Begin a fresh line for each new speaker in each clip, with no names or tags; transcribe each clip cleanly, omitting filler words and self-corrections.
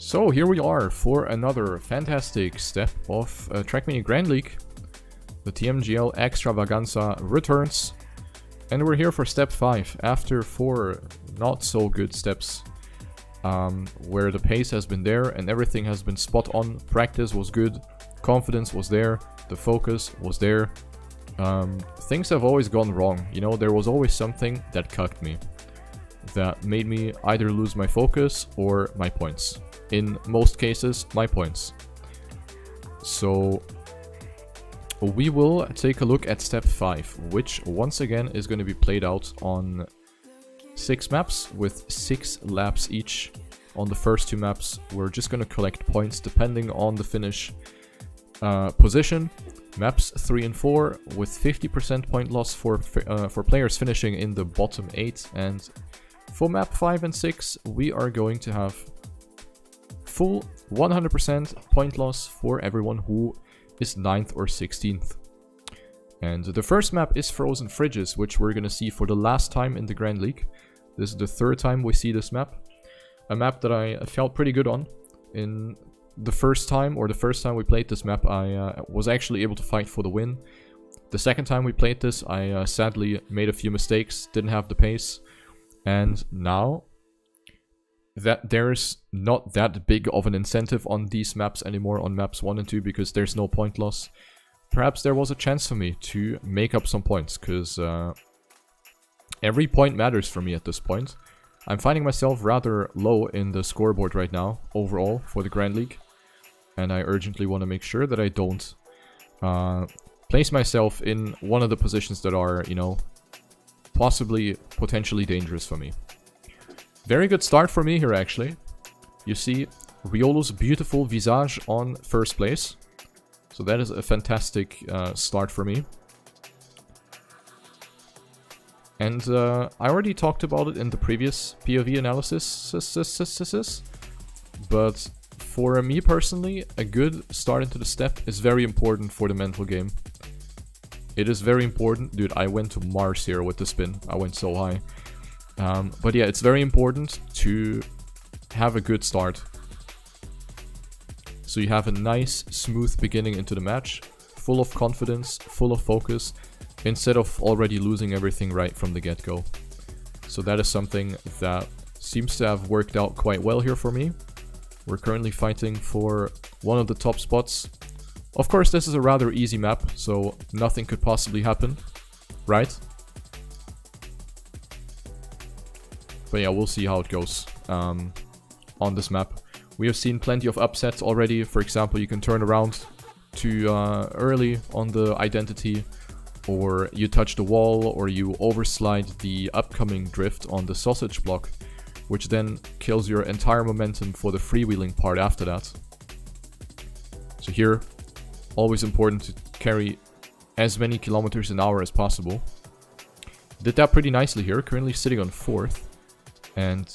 So here we are for another fantastic step of Trackmania Grand League. The TMGL Extravaganza returns. And we're here for step 5 after 4 not so good steps. Where the pace has been there and everything has been spot on. Practice was good, confidence was there, the focus was there. Things have always gone wrong, you know, there was always something that cucked me. That made me either lose my focus or my points. In most cases, my points. So we will take a look at step 5, which once again is going to be played out on 6 maps with 6 laps each. On the first 2 maps, we're just going to collect points depending on the finish position. Maps 3 and 4 with 50% point loss for players finishing in the bottom 8, and for map 5 and 6 we are going to have full 100% point loss for everyone who is 9th or 16th. And the first map is FrozenFridges, which we're going to see for the last time in the Grand League. This is the 3rd time we see this map. A map that I felt pretty good on. In the first time we played this map, I was actually able to fight for the win. The second time we played this, I sadly made a few mistakes, didn't have the pace. And now that there's not that big of an incentive on these maps anymore, on maps 1 and 2, because there's no point loss. Perhaps there was a chance for me to make up some points, because every point matters for me at this point. I'm finding myself rather low in the scoreboard right now, overall, for the Grand League. And I urgently want to make sure that I don't place myself in one of the positions that are, you know, potentially dangerous for me. Very good start for me here, actually. You see Riolo's beautiful visage on first place. So that is a fantastic start for me. And I already talked about it in the previous POV analysis. But for me personally, a good start into the step is very important for the mental game. It is very important. Dude, I went to Mars here with the spin. I went so high. But yeah, it's very important to have a good start. So you have a nice, smooth beginning into the match. Full of confidence, full of focus. Instead of already losing everything right from the get-go. So that is something that seems to have worked out quite well here for me. We're currently fighting for one of the top spots. Of course, this is a rather easy map, so nothing could possibly happen, right? But yeah, we'll see how it goes on this map. We have seen plenty of upsets already. For example, you can turn around too early on the identity, or you touch the wall, or you overslide the upcoming drift on the sausage block, which then kills your entire momentum for the freewheeling part after that. So here, always important to carry as many kilometers an hour as possible. Did that pretty nicely here, currently sitting on 4th. And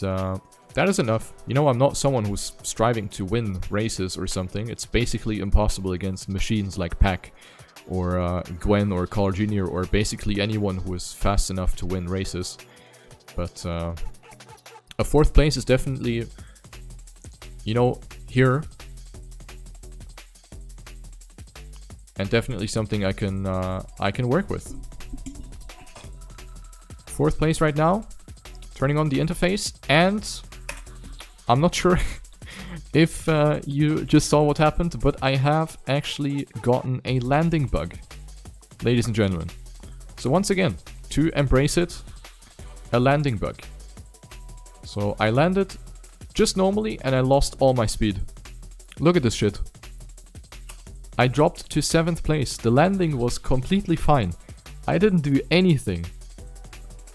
that is enough. You know, I'm not someone who's striving to win races or something. It's basically impossible against machines like Pac or Gwen or Carl Jr. or basically anyone who is fast enough to win races. But a 4th place is definitely, you know, here. And definitely something I can work with. 4th place right now. Turning on the interface, and I'm not sure if you just saw what happened, but I have actually gotten a landing bug, ladies and gentlemen. So once again, to embrace it, a landing bug. So I landed just normally and I lost all my speed. Look at this shit. I dropped to 7th place. The landing was completely fine. I didn't do anything.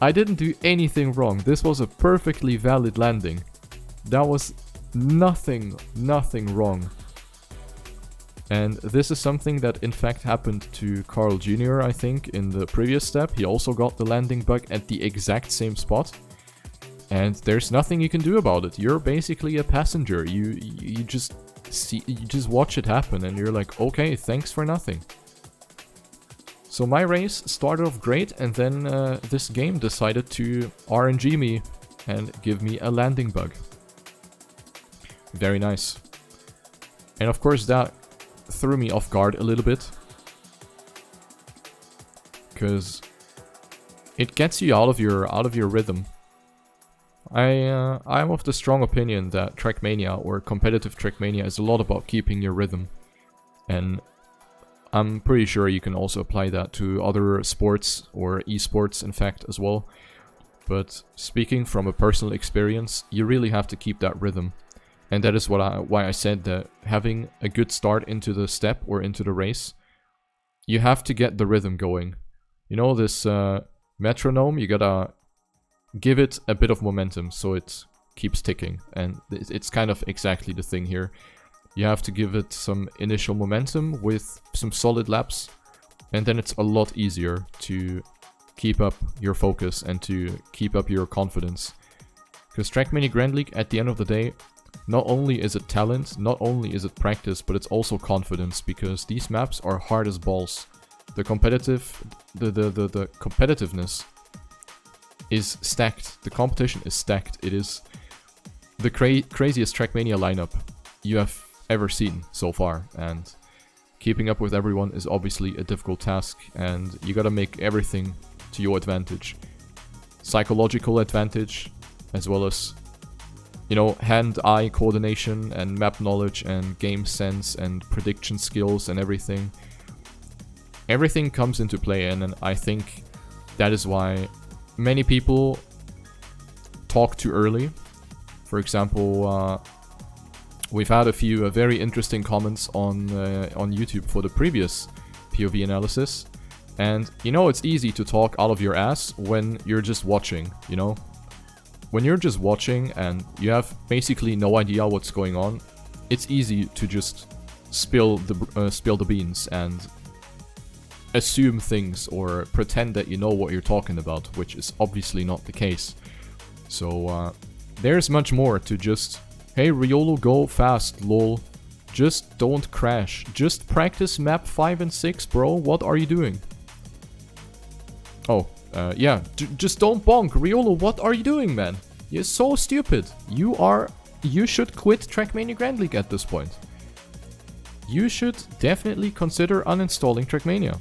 I didn't do anything wrong. This was a perfectly valid landing. That was nothing wrong. And this is something that in fact happened to Carl Jr., I think, in the previous step. He also got the landing bug at the exact same spot. And there's nothing you can do about it. You're basically a passenger. You just watch it happen and you're like, okay, thanks for nothing. So my race started off great, and then this game decided to RNG me and give me a landing bug. Very nice. And of course that threw me off guard a little bit. Because it gets you out of your rhythm. I'm of the strong opinion that Trackmania or competitive Trackmania is a lot about keeping your rhythm. And I'm pretty sure you can also apply that to other sports or esports in fact as well. But speaking from a personal experience, you really have to keep that rhythm. And that is why I said that having a good start into the step or into the race, you have to get the rhythm going. You know, this metronome, you gotta give it a bit of momentum so it keeps ticking. And it's kind of exactly the thing here. You have to give it some initial momentum with some solid laps, and then it's a lot easier to keep up your focus and to keep up your confidence. Because Trackmania Grand League, at the end of the day, not only is it talent, not only is it practice, but it's also confidence, because these maps are hard as balls. The competitiveness is stacked. The competition is stacked. It is the craziest Trackmania lineup you have ever seen so far, and keeping up with everyone is obviously a difficult task, and you gotta make everything to your advantage. Psychological advantage, as well as, you know, hand-eye coordination and map knowledge and game sense and prediction skills and everything. Everything comes into play, and I think that is why many people talk too early. For example, we've had a few very interesting comments on YouTube for the previous POV analysis. And, you know, it's easy to talk out of your ass when you're just watching, you know? When you're just watching and you have basically no idea what's going on, it's easy to just spill the beans and assume things or pretend that you know what you're talking about, which is obviously not the case. So, there's much more to just, hey, Riolo, go fast, lol. Just don't crash. Just practice map 5 and 6, bro. What are you doing? Oh, yeah. Just don't bonk. Riolo, what are you doing, man? You're so stupid. You should quit Trackmania Grand League at this point. You should definitely consider uninstalling Trackmania.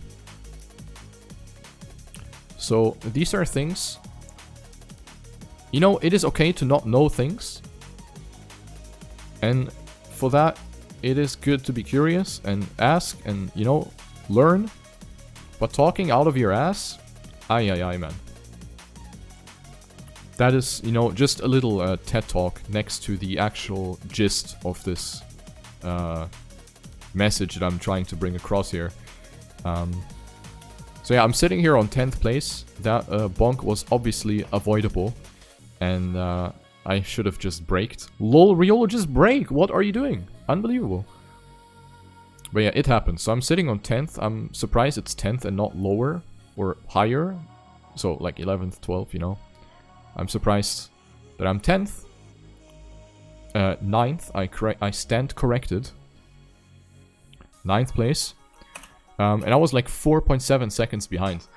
So, these are things. You know, it is okay to not know things. And for that, it is good to be curious and ask and, you know, learn. But talking out of your ass, aye, man. That is, you know, just a little TED talk next to the actual gist of this message that I'm trying to bring across here. So yeah, I'm sitting here on 10th place. That bonk was obviously avoidable. And I should have just braked. Lol, Riolo, just brake! What are you doing? Unbelievable. But yeah, it happened. So I'm sitting on 10th. I'm surprised it's 10th and not lower or higher. So like 11th, 12th, you know. I'm surprised that I'm 10th. 9th, I stand corrected. 9th place. And I was like 4.7 seconds behind.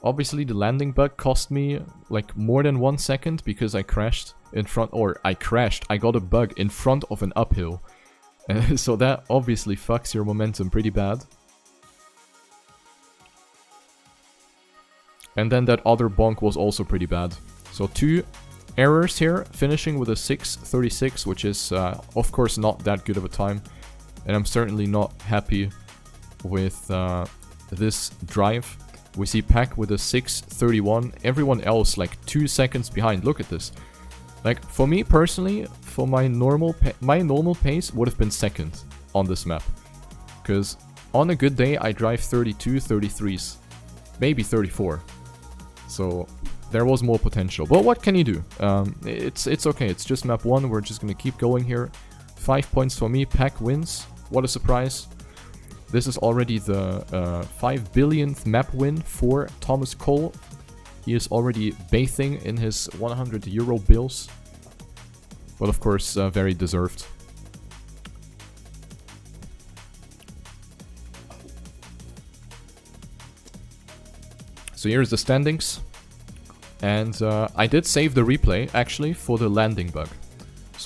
Obviously, the landing bug cost me like more than 1 second because I crashed in front, or I got a bug in front of an uphill. So that obviously fucks your momentum pretty bad. And then that other bonk was also pretty bad. So 2 errors here, finishing with a 6:36, which is of course not that good of a time. And I'm certainly not happy with this drive. We see Pack with a 6:31, everyone else like 2 seconds behind. Look at this. Like, for me personally, for my normal pace would have been second on this map. Because on a good day, I drive 32, 33s, maybe 34. So there was more potential. But what can you do? It's okay, it's just map 1, we're just gonna keep going here. 5 points for me, Pack wins. What a surprise. This is already the 5 billionth map win for Thomas Cole. He is already bathing in his 100 euro bills. But of course, very deserved. So here's the standings. And I did save the replay, actually, for the landing bug.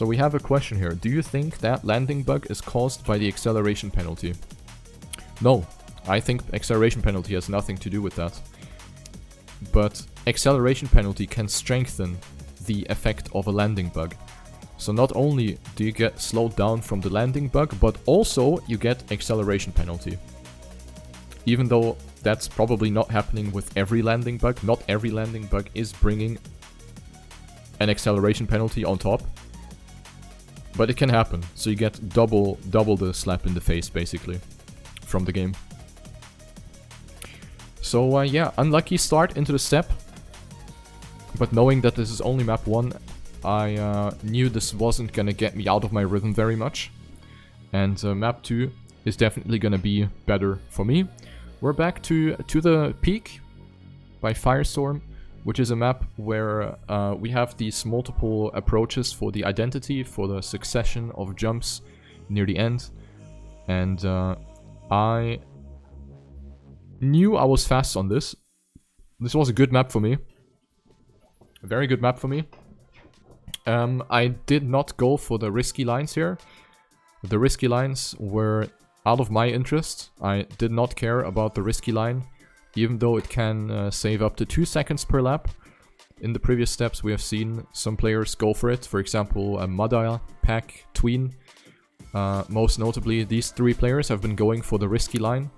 So we have a question here. Do you think that landing bug is caused by the acceleration penalty? No, I think acceleration penalty has nothing to do with that. But acceleration penalty can strengthen the effect of a landing bug. So not only do you get slowed down from the landing bug, but also you get acceleration penalty. Even though that's probably not happening with every landing bug. Not every landing bug is bringing an acceleration penalty on top. But it can happen. So you get double the slap in the face, basically, from the game. So yeah, unlucky start into the step. But knowing that this is only map 1, I knew this wasn't gonna get me out of my rhythm very much. And map 2 is definitely gonna be better for me. We're back to the Peak by Firestorm, which is a map where we have these multiple approaches for the identity, for the succession of jumps near the end. And I knew I was fast on this. This was a good map for me. A very good map for me. I did not go for the risky lines here. The risky lines were out of my interest. I did not care about the risky line, even though it can save up to 2 seconds per lap. In the previous steps we have seen some players go for it. For example, Mada, Pack, Tween. Most notably, these 3 players have been going for the risky line.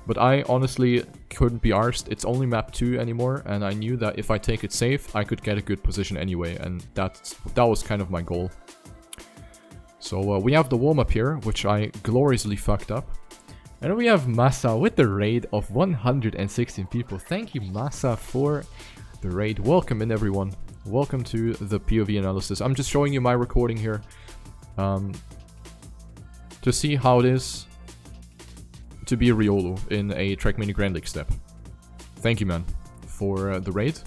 But I honestly couldn't be arsed. It's only map 2 anymore, and I knew that if I take it safe, I could get a good position anyway, and that was kind of my goal. So we have the warm-up here, which I gloriously fucked up. And we have Massa with the raid of 116 people. Thank you, Massa, for the raid. Welcome in, everyone. Welcome to the POV analysis. I'm just showing you my recording here to see how it is to be a Riolu in a Trackmania Grand League step. Thank you, man, for the raid.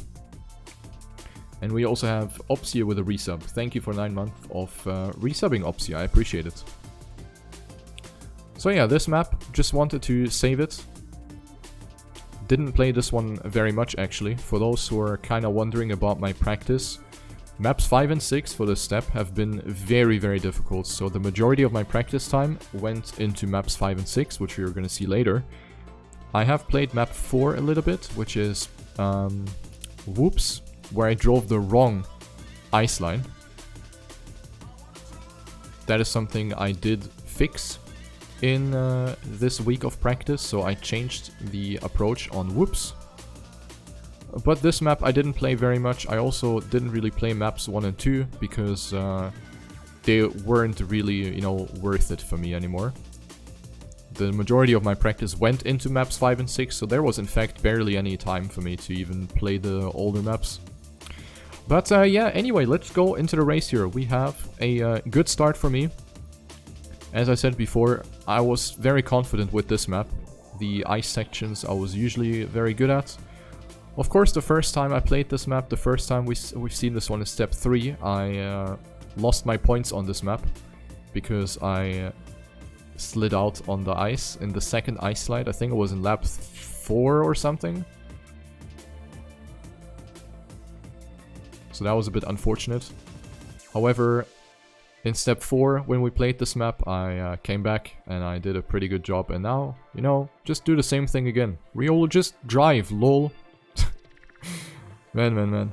And we also have Opsia with a resub. Thank you for 9 months of resubbing, Opsia. I appreciate it. So yeah, this map, just wanted to save it. Didn't play this one very much, actually. For those who are kind of wondering about my practice, maps 5 and 6 for this step have been very, very difficult. So the majority of my practice time went into maps 5 and 6, which we are going to see later. I have played map 4 a little bit, which is Whoops, where I drove the wrong ice line. That is something I did fix in this week of practice, so I changed the approach on Whoops. But this map I didn't play very much. I also didn't really play maps 1 and 2 because they weren't really, you know, worth it for me anymore. The majority of my practice went into maps 5 and 6, so there was in fact barely any time for me to even play the older maps. But yeah, anyway, let's go into the race here. We have a good start for me. As I said before, I was very confident with this map. The ice sections I was usually very good at. Of course, the first time I played this map, the first time we've seen this one is step 3, I lost my points on this map because I slid out on the ice in the second ice slide. I think it was in lap 4 or something. So that was a bit unfortunate. However, in step 4, when we played this map, I came back and I did a pretty good job. And now, you know, just do the same thing again. Riolu, just drive, lol. Man.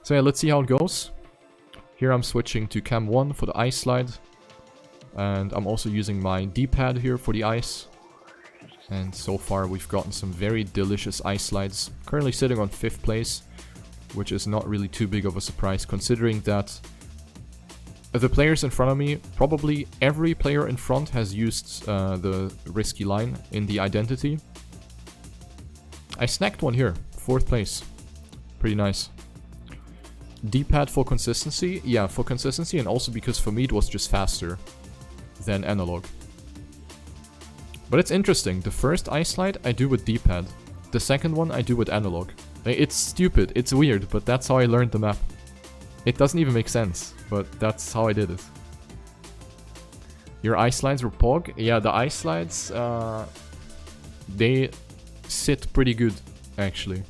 So yeah, let's see how it goes. Here I'm switching to cam 1 for the ice slide. And I'm also using my D-pad here for the ice. And so far we've gotten some very delicious ice slides. Currently sitting on 5th place, which is not really too big of a surprise considering that the players in front of me, probably every player in front has used the risky line in the identity. I snagged one here, 4th place. Pretty nice. D-pad for consistency? Yeah, for consistency, and also because for me it was just faster than analog. But it's interesting, the first ice slide I do with D-pad. The second one I do with analog. It's stupid, it's weird, but that's how I learned the map. It doesn't even make sense, but that's how I did it. Your ice slides were POG? Yeah, the ice slides, they sit pretty good, actually.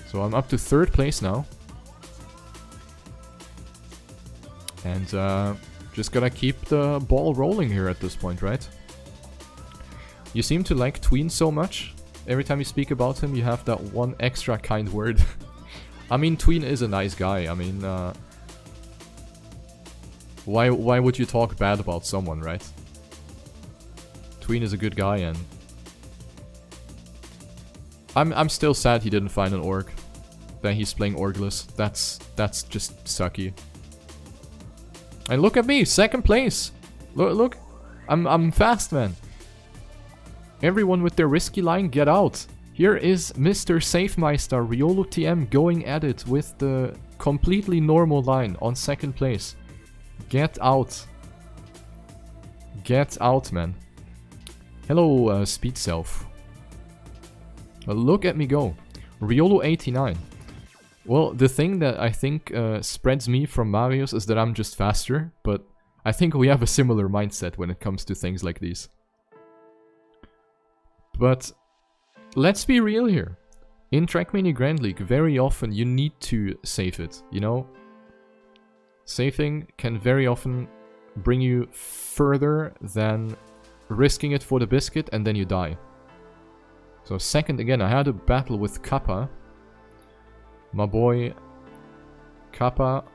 So I'm up to 3rd place now. And just gonna keep the ball rolling here at this point, right? You seem to like Tween so much. Every time you speak about him, you have that one extra kind word. I mean, Tween is a nice guy. I mean, why would you talk bad about someone, right? Tween is a good guy, and I'm still sad he didn't find an org. That he's playing orgless. That's just sucky. And look at me, 2nd place. Look, I'm fast, man. Everyone with their risky line, get out. Here is Mr. Safemeister Riolo TM going at it with the completely normal line on 2nd place. Get out. Get out, man. Hello, Speed Self. Look at me go. Riolo 89. Well, the thing that I think spreads me from Marius is that I'm just faster, but I think we have a similar mindset when it comes to things like these. But let's be real here. In Trackmania Grand League, very often you need to save it, you know? Saving can very often bring you further than risking it for the biscuit and then you die. So 2nd again, I had a battle with Kappa. My boy Kappa,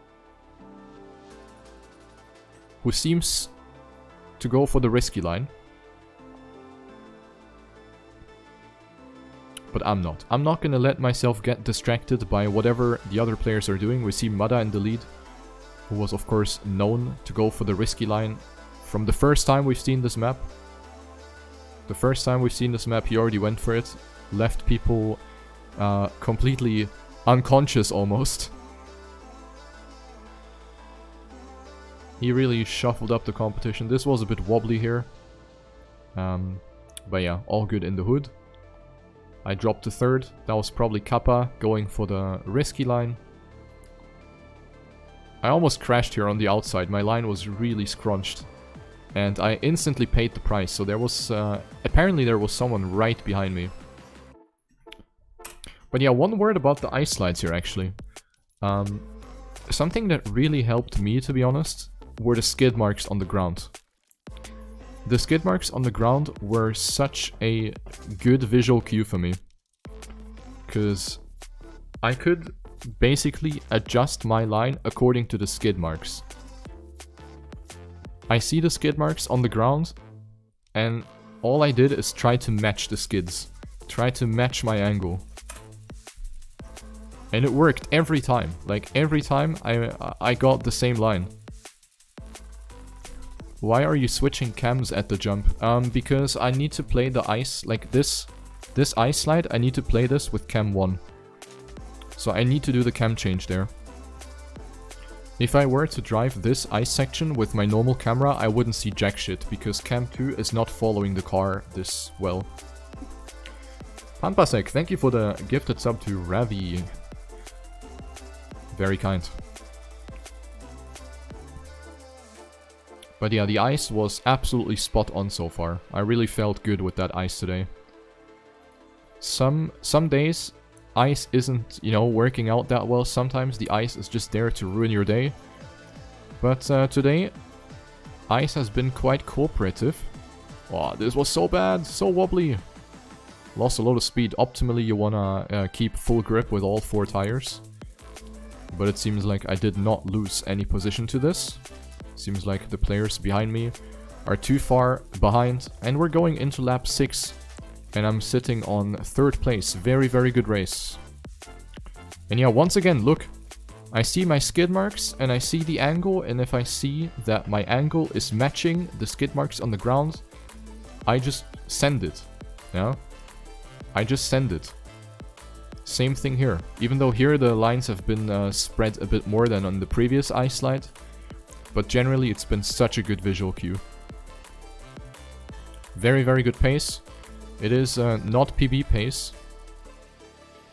who seems to go for the risky line. But I'm not. I'm not gonna let myself get distracted by whatever the other players are doing. We see Mada in the lead, who was of course known to go for the risky line from the first time we've seen this map. The first time we've seen this map, he already went for it. Left people completely unconscious almost. He really shuffled up the competition. This was a bit wobbly here. But yeah, all good in the hood. I dropped to 3rd. That was probably Kappa going for the risky line. I almost crashed here on the outside. My line was really scrunched. And I instantly paid the price. So there was... apparently there was someone right behind me. But yeah, one word about the ice slides here actually. Something that really helped me, to be honest, were the skid marks on the ground. The skid marks on the ground were such a good visual cue for me. Because I could basically adjust my line according to the skid marks. I see the skid marks on the ground, and all I did is try to match the skids. Try to match my angle. And it worked every time. Like, every time I got the same line. Why are you switching cams at the jump? Because I need to play the ice, like this ice slide, I need to play this with cam 1. So I need to do the cam change there. If I were to drive this ice section with my normal camera, I wouldn't see jack shit, because cam 2 is not following the car this well. Pampasek, thank you for the gifted sub to Ravi. Very kind. But yeah, the ice was absolutely spot on so far. I really felt good with that ice today. Some days, ice isn't, you know, working out that well. Sometimes the ice is just there to ruin your day. But today, ice has been quite cooperative. Oh, this was so bad, so wobbly. Lost a lot of speed. Optimally, you wanna keep full grip with all 4 tires. But it seems like I did not lose any position to this. Seems like the players behind me are too far behind. And we're going into lap 6. And I'm sitting on 3rd place. Very, very good race. And yeah, once again, look. I see my skid marks and I see the angle. And if I see that my angle is matching the skid marks on the ground, I just send it. Yeah? I just send it. Same thing here. Even though here the lines have been spread a bit more than on the previous ice slide. But generally it's been such a good visual cue. Very, very good pace. It is not PB pace.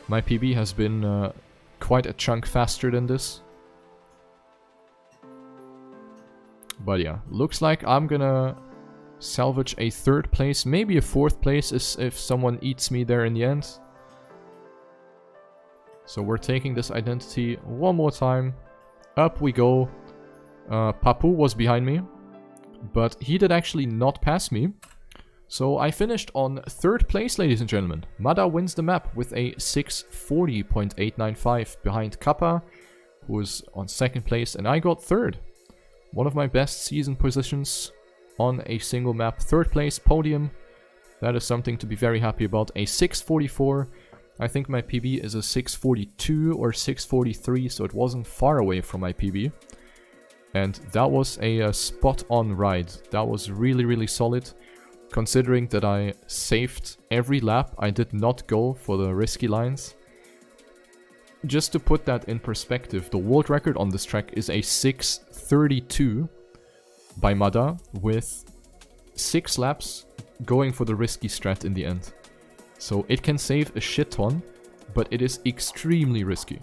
My PB has been quite a chunk faster than this. But yeah, looks like I'm gonna salvage a 3rd place, maybe a 4th place if someone eats me there in the end. So we're taking this identity one more time. Up we go. Papu was behind me, but he did actually not pass me. So I finished on 3rd place, ladies and gentlemen. Mada wins the map with a 640.895 behind Kappa, who was on 2nd place, and I got 3rd. One of my best season positions on a single map. 3rd place, podium. That is something to be very happy about. A 644. I think my PB is a 642 or 643, so it wasn't far away from my PB. And that was a spot-on ride. That was really, really solid. Considering that I saved every lap, I did not go for the risky lines. Just to put that in perspective, the world record on this track is a 6:32 by Mada, with 6 laps going for the risky strat in the end. So it can save a shit ton, but it is extremely risky.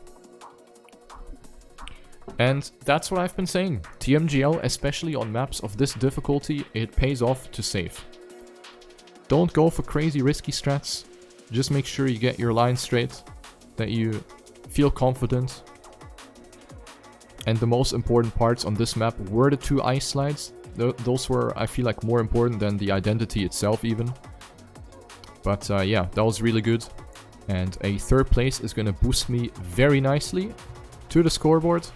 And that's what I've been saying. TMGL, especially on maps of this difficulty, it pays off to save. Don't go for crazy risky strats. Just make sure you get your line straight, that you feel confident. And the most important parts on this map were the 2 ice slides. Those were, I feel like, more important than the identity itself even. But yeah, that was really good. And a 3rd place is going to boost me very nicely to the scoreboard.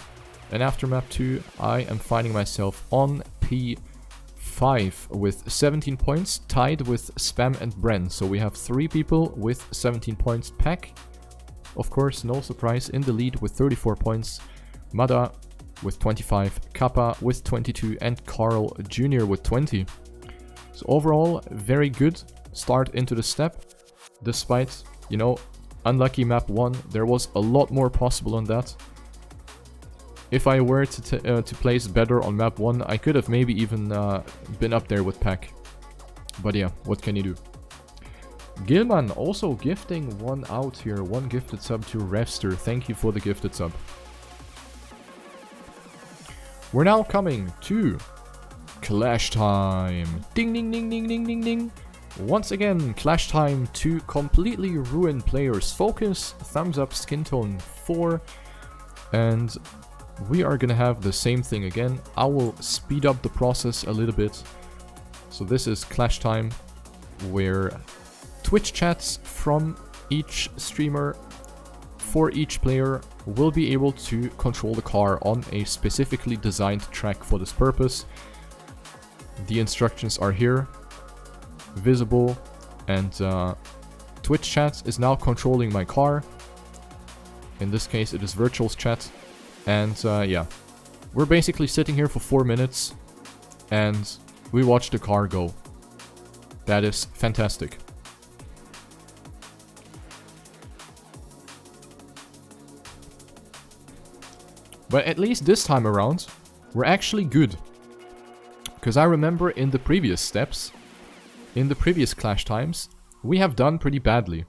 And after map 2, I am finding myself on P5 with 17 points, tied with Spam and Bren. So we have 3 people with 17 points. Pack, of course, no surprise, in the lead with 34 points. Mada with 25, Kappa with 22, and Carl Jr. with 20. So overall, very good start into the step. Despite, you know, unlucky map 1, there was a lot more possible on that. If I were to place better on map 1, I could have maybe even been up there with Pack. But yeah, what can you do? Gilman also gifting 1 out here, 1 gifted sub to Revster. Thank you for the gifted sub. We're now coming to Clash Time. Ding ding ding ding ding ding ding. Once again, Clash Time to completely ruin players' focus. Thumbs up, skin tone 4. And we are gonna have the same thing again. I will speed up the process a little bit. So this is Clash Time, where Twitch chats from each streamer for each player will be able to control the car on a specifically designed track for this purpose. The instructions are here, visible, and Twitch chat is now controlling my car. In this case it is Virtual's chat. And yeah, we're basically sitting here for 4 minutes and we watch the car go. That is fantastic. But at least this time around, we're actually good. Because I remember in the previous steps, in the previous Clash Times, we have done pretty badly.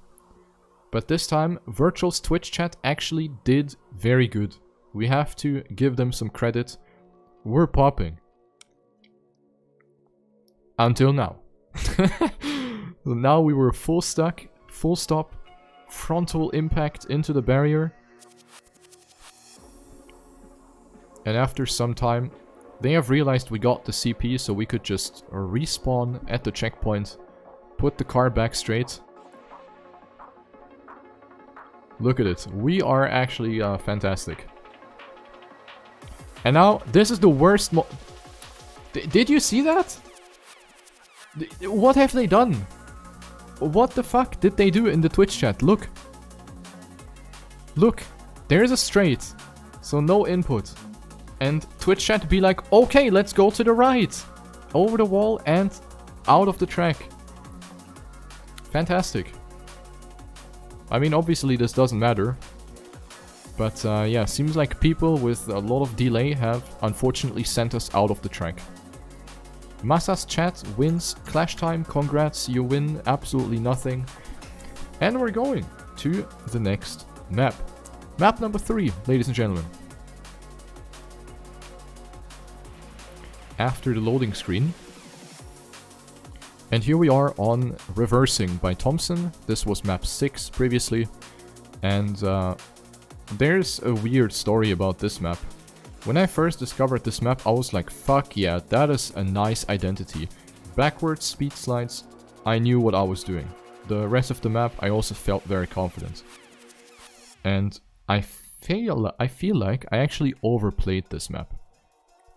But this time, Virtual's Twitch chat actually did very good. We have to give them some credit. We're popping. Until now. So now we were full stuck, full stop, frontal impact into the barrier. And after some time, they have realized we got the CP, so we could just respawn at the checkpoint, put the car back straight. Look at it. We are actually fantastic. And now, this is the worst did you see that? What have they done? What the fuck did they do in the Twitch chat? Look. Look. There's a straight. So no input. And Twitch chat be like, okay, let's go to the right. Over the wall and out of the track. Fantastic. I mean, obviously this doesn't matter. But yeah, seems like people with a lot of delay have unfortunately sent us out of the track. Masa's chat wins Clash Time. Congrats, you win absolutely nothing. And we're going to the next map. Map number 3, ladies and gentlemen. After the loading screen. And here we are on Reversing by Thompson. This was map 6 previously. And there's a weird story about this map. When I first discovered this map, I was like, fuck yeah, that is a nice identity. Backwards speed slides, I knew what I was doing. The rest of the map, I also felt very confident. And I feel like I actually overplayed this map.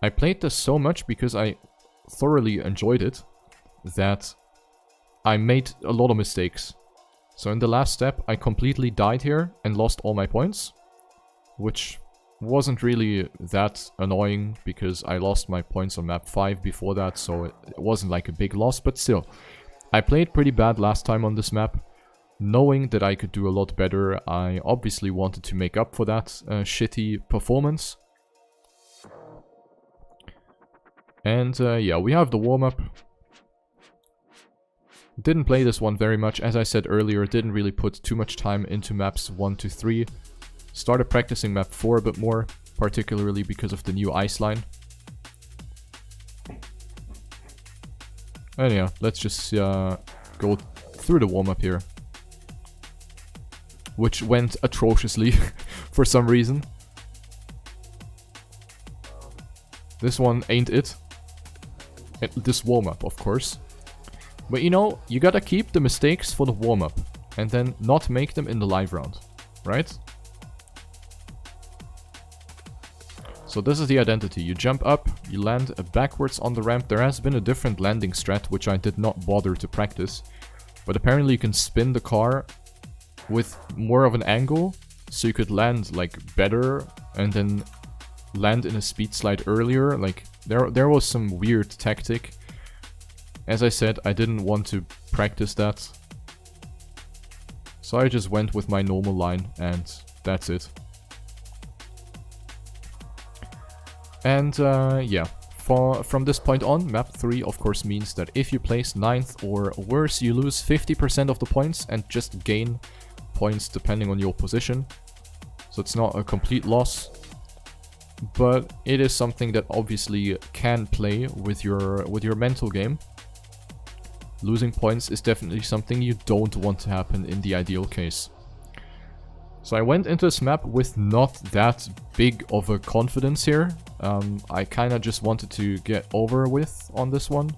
I played this so much because I thoroughly enjoyed it that I made a lot of mistakes. So in the last step, I completely died here and lost all my points, which wasn't really that annoying because I lost my points on map 5 before that, so it wasn't like a big loss, but still. I played pretty bad last time on this map. Knowing that I could do a lot better, I obviously wanted to make up for that shitty performance. And yeah, we have the warm-up. Didn't play this one very much, as I said earlier, didn't really put too much time into maps 1 to 3. Started practicing map 4 a bit more, particularly because of the new ice line. And yeah, let's just go through the warm-up here. Which went atrociously for some reason. This one ain't it. This warm-up, of course. But you know, you gotta keep the mistakes for the warm-up and then not make them in the live round, right? So this is the identity. You jump up, you land backwards on the ramp. There has been a different landing strat, which I did not bother to practice. But apparently you can spin the car with more of an angle, so you could land like better and then land in a speed slide earlier. Like there was some weird tactic. As I said, I didn't want to practice that. So I just went with my normal line and that's it. And yeah, from this point on, map 3 of course means that if you place 9th or worse, you lose 50% of the points and just gain points depending on your position. So it's not a complete loss, but it is something that obviously can play with your mental game. Losing points is definitely something you don't want to happen in the ideal case. So I went into this map with not that big of a confidence here. I kind of just wanted to get over with on this one.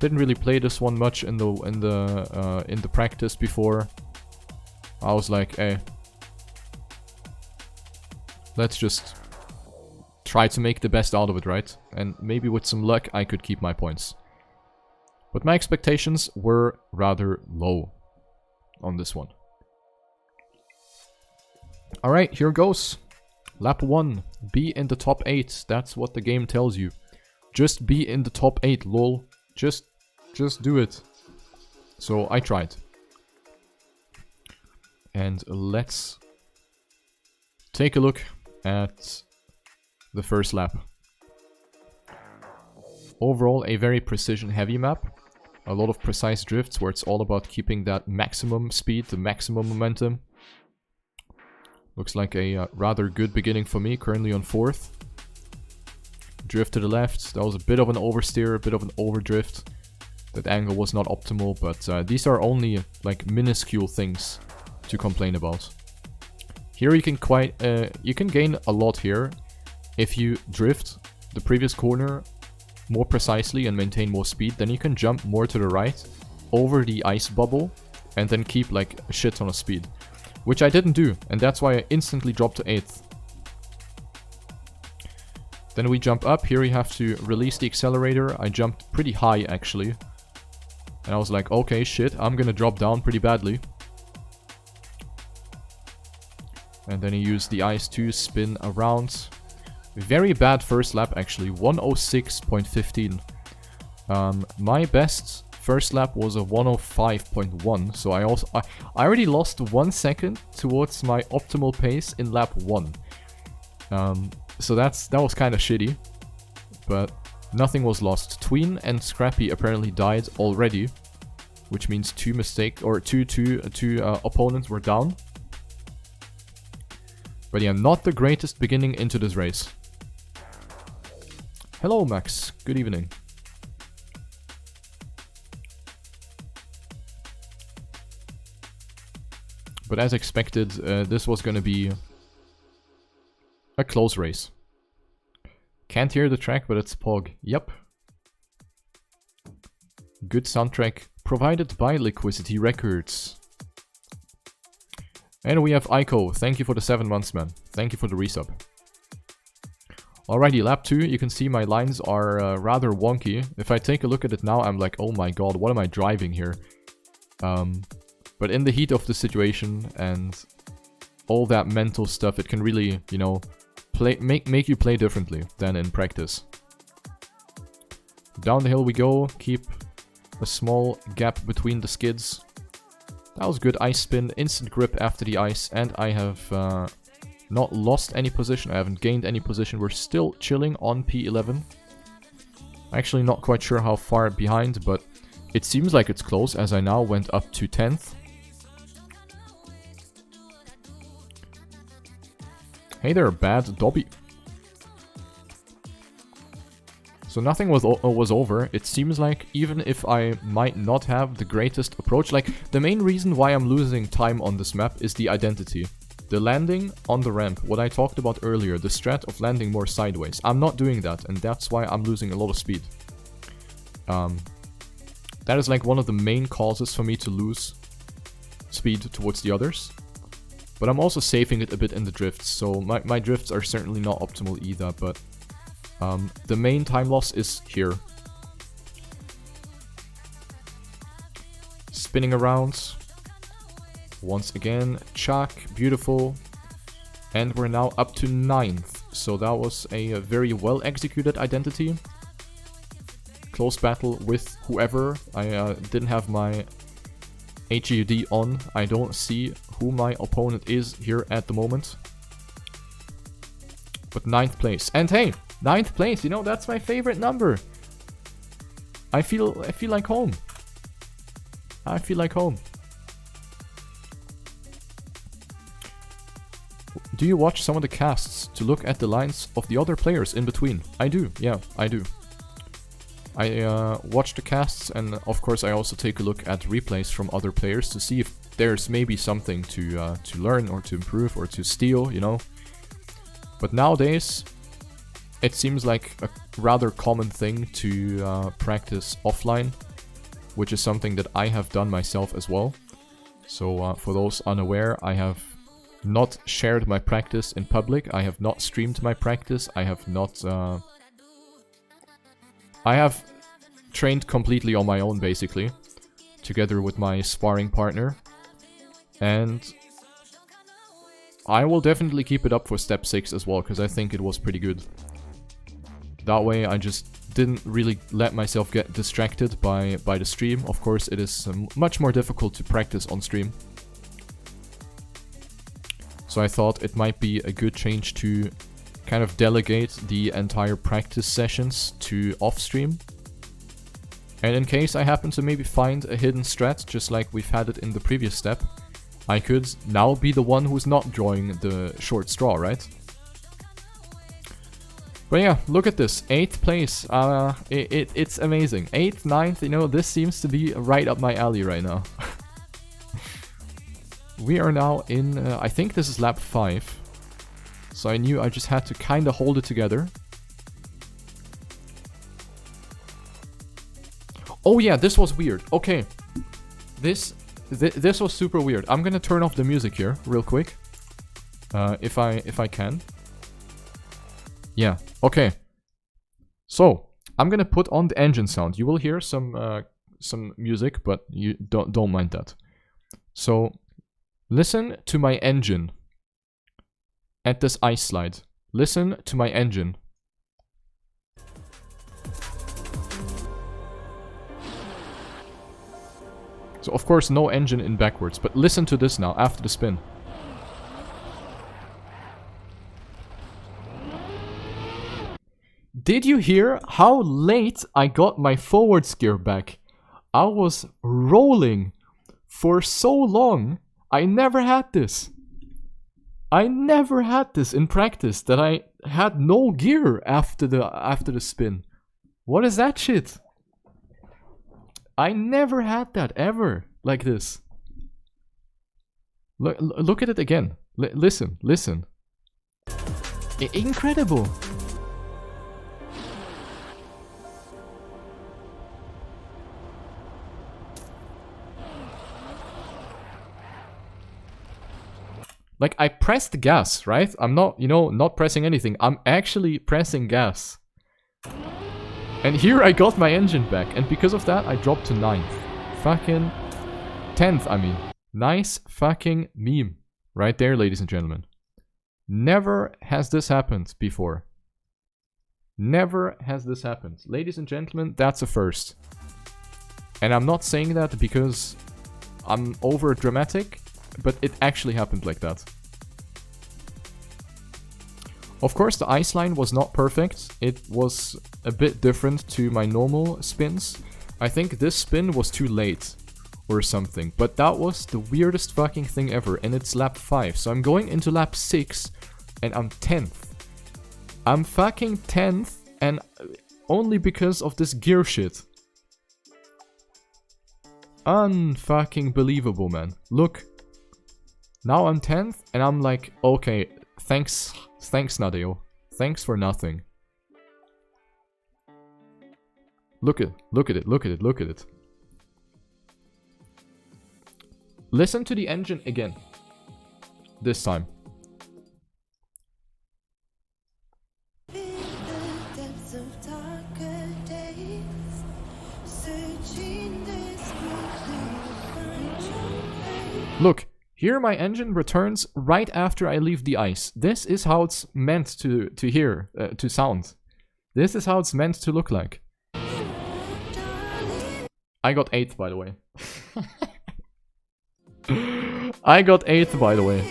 Didn't really play this one much in the practice before. I was like, eh, let's just try to make the best out of it, right? And maybe with some luck I could keep my points. But my expectations were rather low on this one. Alright, here goes. Lap 1. Be in the top 8. That's what the game tells you. Just be in the top 8, lol. Just do it. So I tried. And let's take a look at the first lap. Overall, a very precision heavy map. A lot of precise drifts where it's all about keeping that maximum speed, the maximum momentum. Looks like a rather good beginning for me, currently on 4th. Drift to the left, that was a bit of an oversteer, a bit of an overdrift. That angle was not optimal, but these are only like minuscule things to complain about. Here you can gain a lot here if you drift the previous corner more precisely and maintain more speed. Then you can jump more to the right over the ice bubble and then keep like a shit ton of speed, which I didn't do, and that's why I instantly dropped to 8th. Then we jump up. Here you have to release the accelerator. I jumped pretty high actually, and I was like, okay, shit, I'm gonna drop down pretty badly. And then you use the ice to spin around. Very bad first lap actually, 106.15. My best first lap was a 105.1, so I already lost 1 second towards my optimal pace in lap 1. So that was kind of shitty, but nothing was lost. Tween and Scrappy apparently died already, which means two opponents were down. But yeah, not the greatest beginning into this race. Hello Max, good evening. But as expected, this was going to be A close race. Can't hear the track, but it's POG. Yep. Good soundtrack provided by Liquidity Records. And we have Aiko. Thank you for the 7 months, man. Thank you for the resub. Alrighty, lap 2. You can see my lines are rather wonky. If I take a look at it now, I'm like, oh my god, what am I driving here? But in the heat of the situation and all that mental stuff, it can really, you know, make you play differently than in practice. Down the hill we go. Keep a small gap between the skids. That was good. Ice spin, instant grip after the ice, and I have not lost any position. I haven't gained any position. We're still chilling on P11. Actually not quite sure how far behind, but it seems like it's close as I now went up to 10th. Hey there, bad Dobby. So nothing was over. It seems like even if I might not have the greatest approach, like the main reason why I'm losing time on this map is the identity. The landing on the ramp, what I talked about earlier, the strat of landing more sideways. I'm not doing that, and that's why I'm losing a lot of speed. That is like one of the main causes for me to lose speed towards the others. But I'm also saving it a bit in the drifts, so my drifts are certainly not optimal either, but the main time loss is here. Spinning around. Once again, chuck, beautiful. And we're now up to 9th, so that was a very well executed identity. Close battle with whoever. I didn't have my HUD on. I don't see who my opponent is here at the moment. But 9th place. And hey, 9th place, you know, that's my favorite number. I feel like home. I feel like home. Do you watch some of the casts to look at the lines of the other players in between? I do, yeah, I do. I watch the casts, and of course I also take a look at replays from other players to see if there's maybe something to learn or to improve or to steal, you know. But nowadays, it seems like a rather common thing to practice offline, which is something that I have done myself as well. So for those unaware, I have not shared my practice in public. I have not streamed my practice. I have not... I have trained completely on my own, basically, together with my sparring partner. And I will definitely keep it up for step 6 as well, because I think it was pretty good. That way I just didn't really let myself get distracted by the stream. Of course, it is much more difficult to practice on stream. So I thought it might be a good change to kind of delegate the entire practice sessions to off-stream. And in case I happen to maybe find a hidden strat, just like we've had it in the previous step, I could now be the one who's not drawing the short straw, right? But yeah, look at this, 8th place, it's amazing. 8th, 9th, you know, this seems to be right up my alley right now. We are now in, I think this is lap 5. So I knew I just had to kind of hold it together. Oh yeah, this was weird. Okay. This was super weird. I'm gonna turn off the music here real quick. If I can. Yeah, okay. So, I'm gonna put on the engine sound. You will hear some music, but you don't mind that. So, listen to my engine. At this ice slide. Listen to my engine. So of course no engine in backwards, but listen to this now after the spin. Did you hear how late I got my forwards gear back? I was rolling for so long. I never had this. I never had this in practice, that I had no gear after the spin. What is that shit? I never had that ever like this. Look at it again. Listen. Incredible! Like, I pressed gas, right? I'm not, you know, not pressing anything. I'm actually pressing gas. And here I got my engine back. And because of that, I dropped to 9th. Fucking 10th, I mean. Nice fucking meme. Right there, ladies and gentlemen. Never has this happened before. Never has this happened. Ladies and gentlemen, that's a first. And I'm not saying that because I'm over dramatic. But it actually happened like that. Of course, the ice line was not perfect. It was a bit different to my normal spins. I think this spin was too late or something. But that was the weirdest fucking thing ever. And it's lap 5. So I'm going into lap 6 and I'm 10th. I'm fucking 10th and only because of this gear shit. Unfucking believable, man. Look. Now I'm 10th, and I'm like, okay, thanks Nadeo. Thanks for nothing. Look at it. Listen to the engine again. This time. Look. Here my engine returns right after I leave the ice. This is how it's meant to sound. This is how it's meant to look like. I got 8th, by the way. I got 8th, by the way.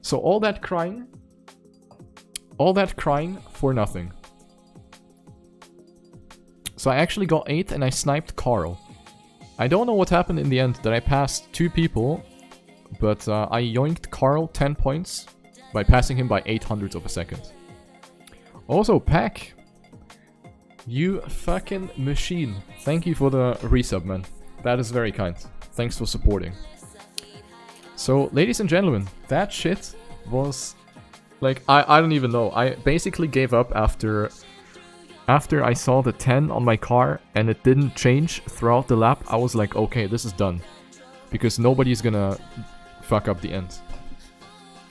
So all that crying for nothing. So I actually got 8th and I sniped Carl. I don't know what happened in the end, that I passed 2 people, but I yoinked Carl 10 points by passing him by 800ths of a second. Also, Pack, you fucking machine. Thank you for the resub, man. That is very kind. Thanks for supporting. So, ladies and gentlemen, that shit was... Like, I don't even know. I basically gave up after I saw the 10 on my car and it didn't change throughout the lap. I was like, okay, this is done. Because nobody's gonna fuck up the end.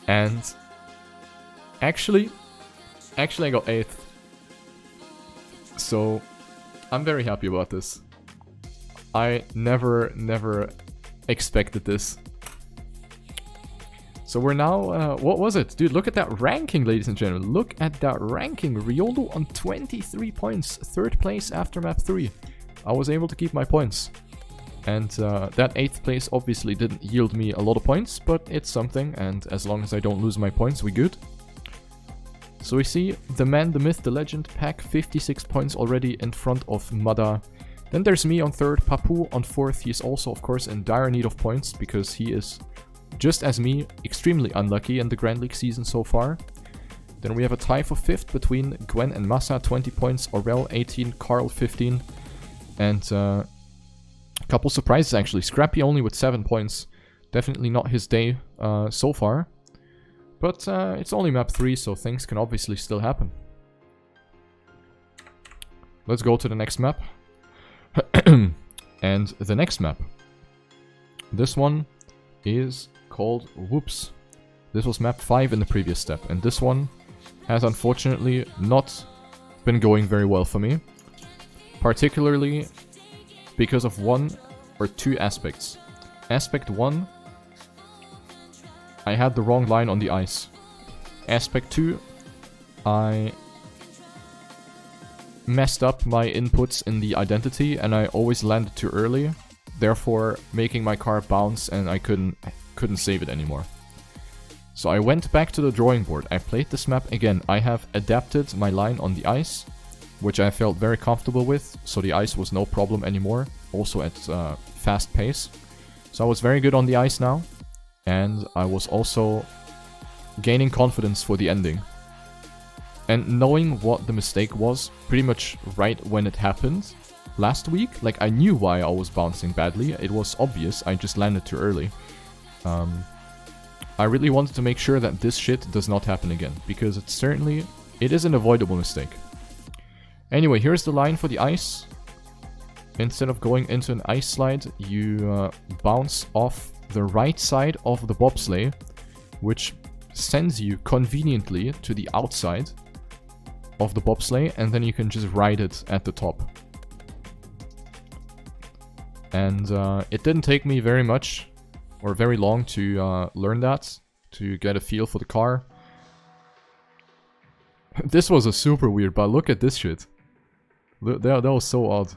And actually I got 8th. So I'm very happy about this. I never expected this. So we're now, what was it? Dude, look at that ranking, ladies and gentlemen. Look at that ranking. Riolo on 23 points. 3rd place after map 3. I was able to keep my points. And that 8th place obviously didn't yield me a lot of points, but it's something. And as long as I don't lose my points, we good. So we see the man, the myth, the legend, Pack 56 points already in front of Mada. Then there's me on 3rd, Papu on 4th. He's also, of course, in dire need of points because he is... just as me, extremely unlucky in the Grand League season so far. Then we have a tie for 5th between Gwen and Massa, 20 points, Aurel 18, Carl 15. And a couple surprises actually. Scrappy only with 7 points. Definitely not his day so far. But it's only map 3, so things can obviously still happen. Let's go to the next map. And the next map. This one is... called Whoops. This was map 5 in the previous step, and this one has unfortunately not been going very well for me. Particularly because of 1 or 2 aspects. Aspect 1, I had the wrong line on the ice. Aspect 2, I messed up my inputs in the identity and I always landed too early, therefore making my car bounce and I couldn't save it anymore. So I went back to the drawing board. I played this map again. I have adapted my line on the ice, which I felt very comfortable with, so the ice was no problem anymore, also at fast pace. So I was very good on the ice now, and I was also gaining confidence for the ending. And knowing what the mistake was, pretty much right when it happened, last week, like I knew why I was bouncing badly, it was obvious, I just landed too early. I really wanted to make sure that this shit does not happen again, because it is an avoidable mistake. Anyway, here's the line for the ice. Instead of going into an ice slide, you bounce off the right side of the bobsleigh, which sends you conveniently to the outside of the bobsleigh, and then you can just ride it at the top. And it didn't take me very much or very long to learn that, to get a feel for the car. This was a super weird, but look at this shit. That was so odd.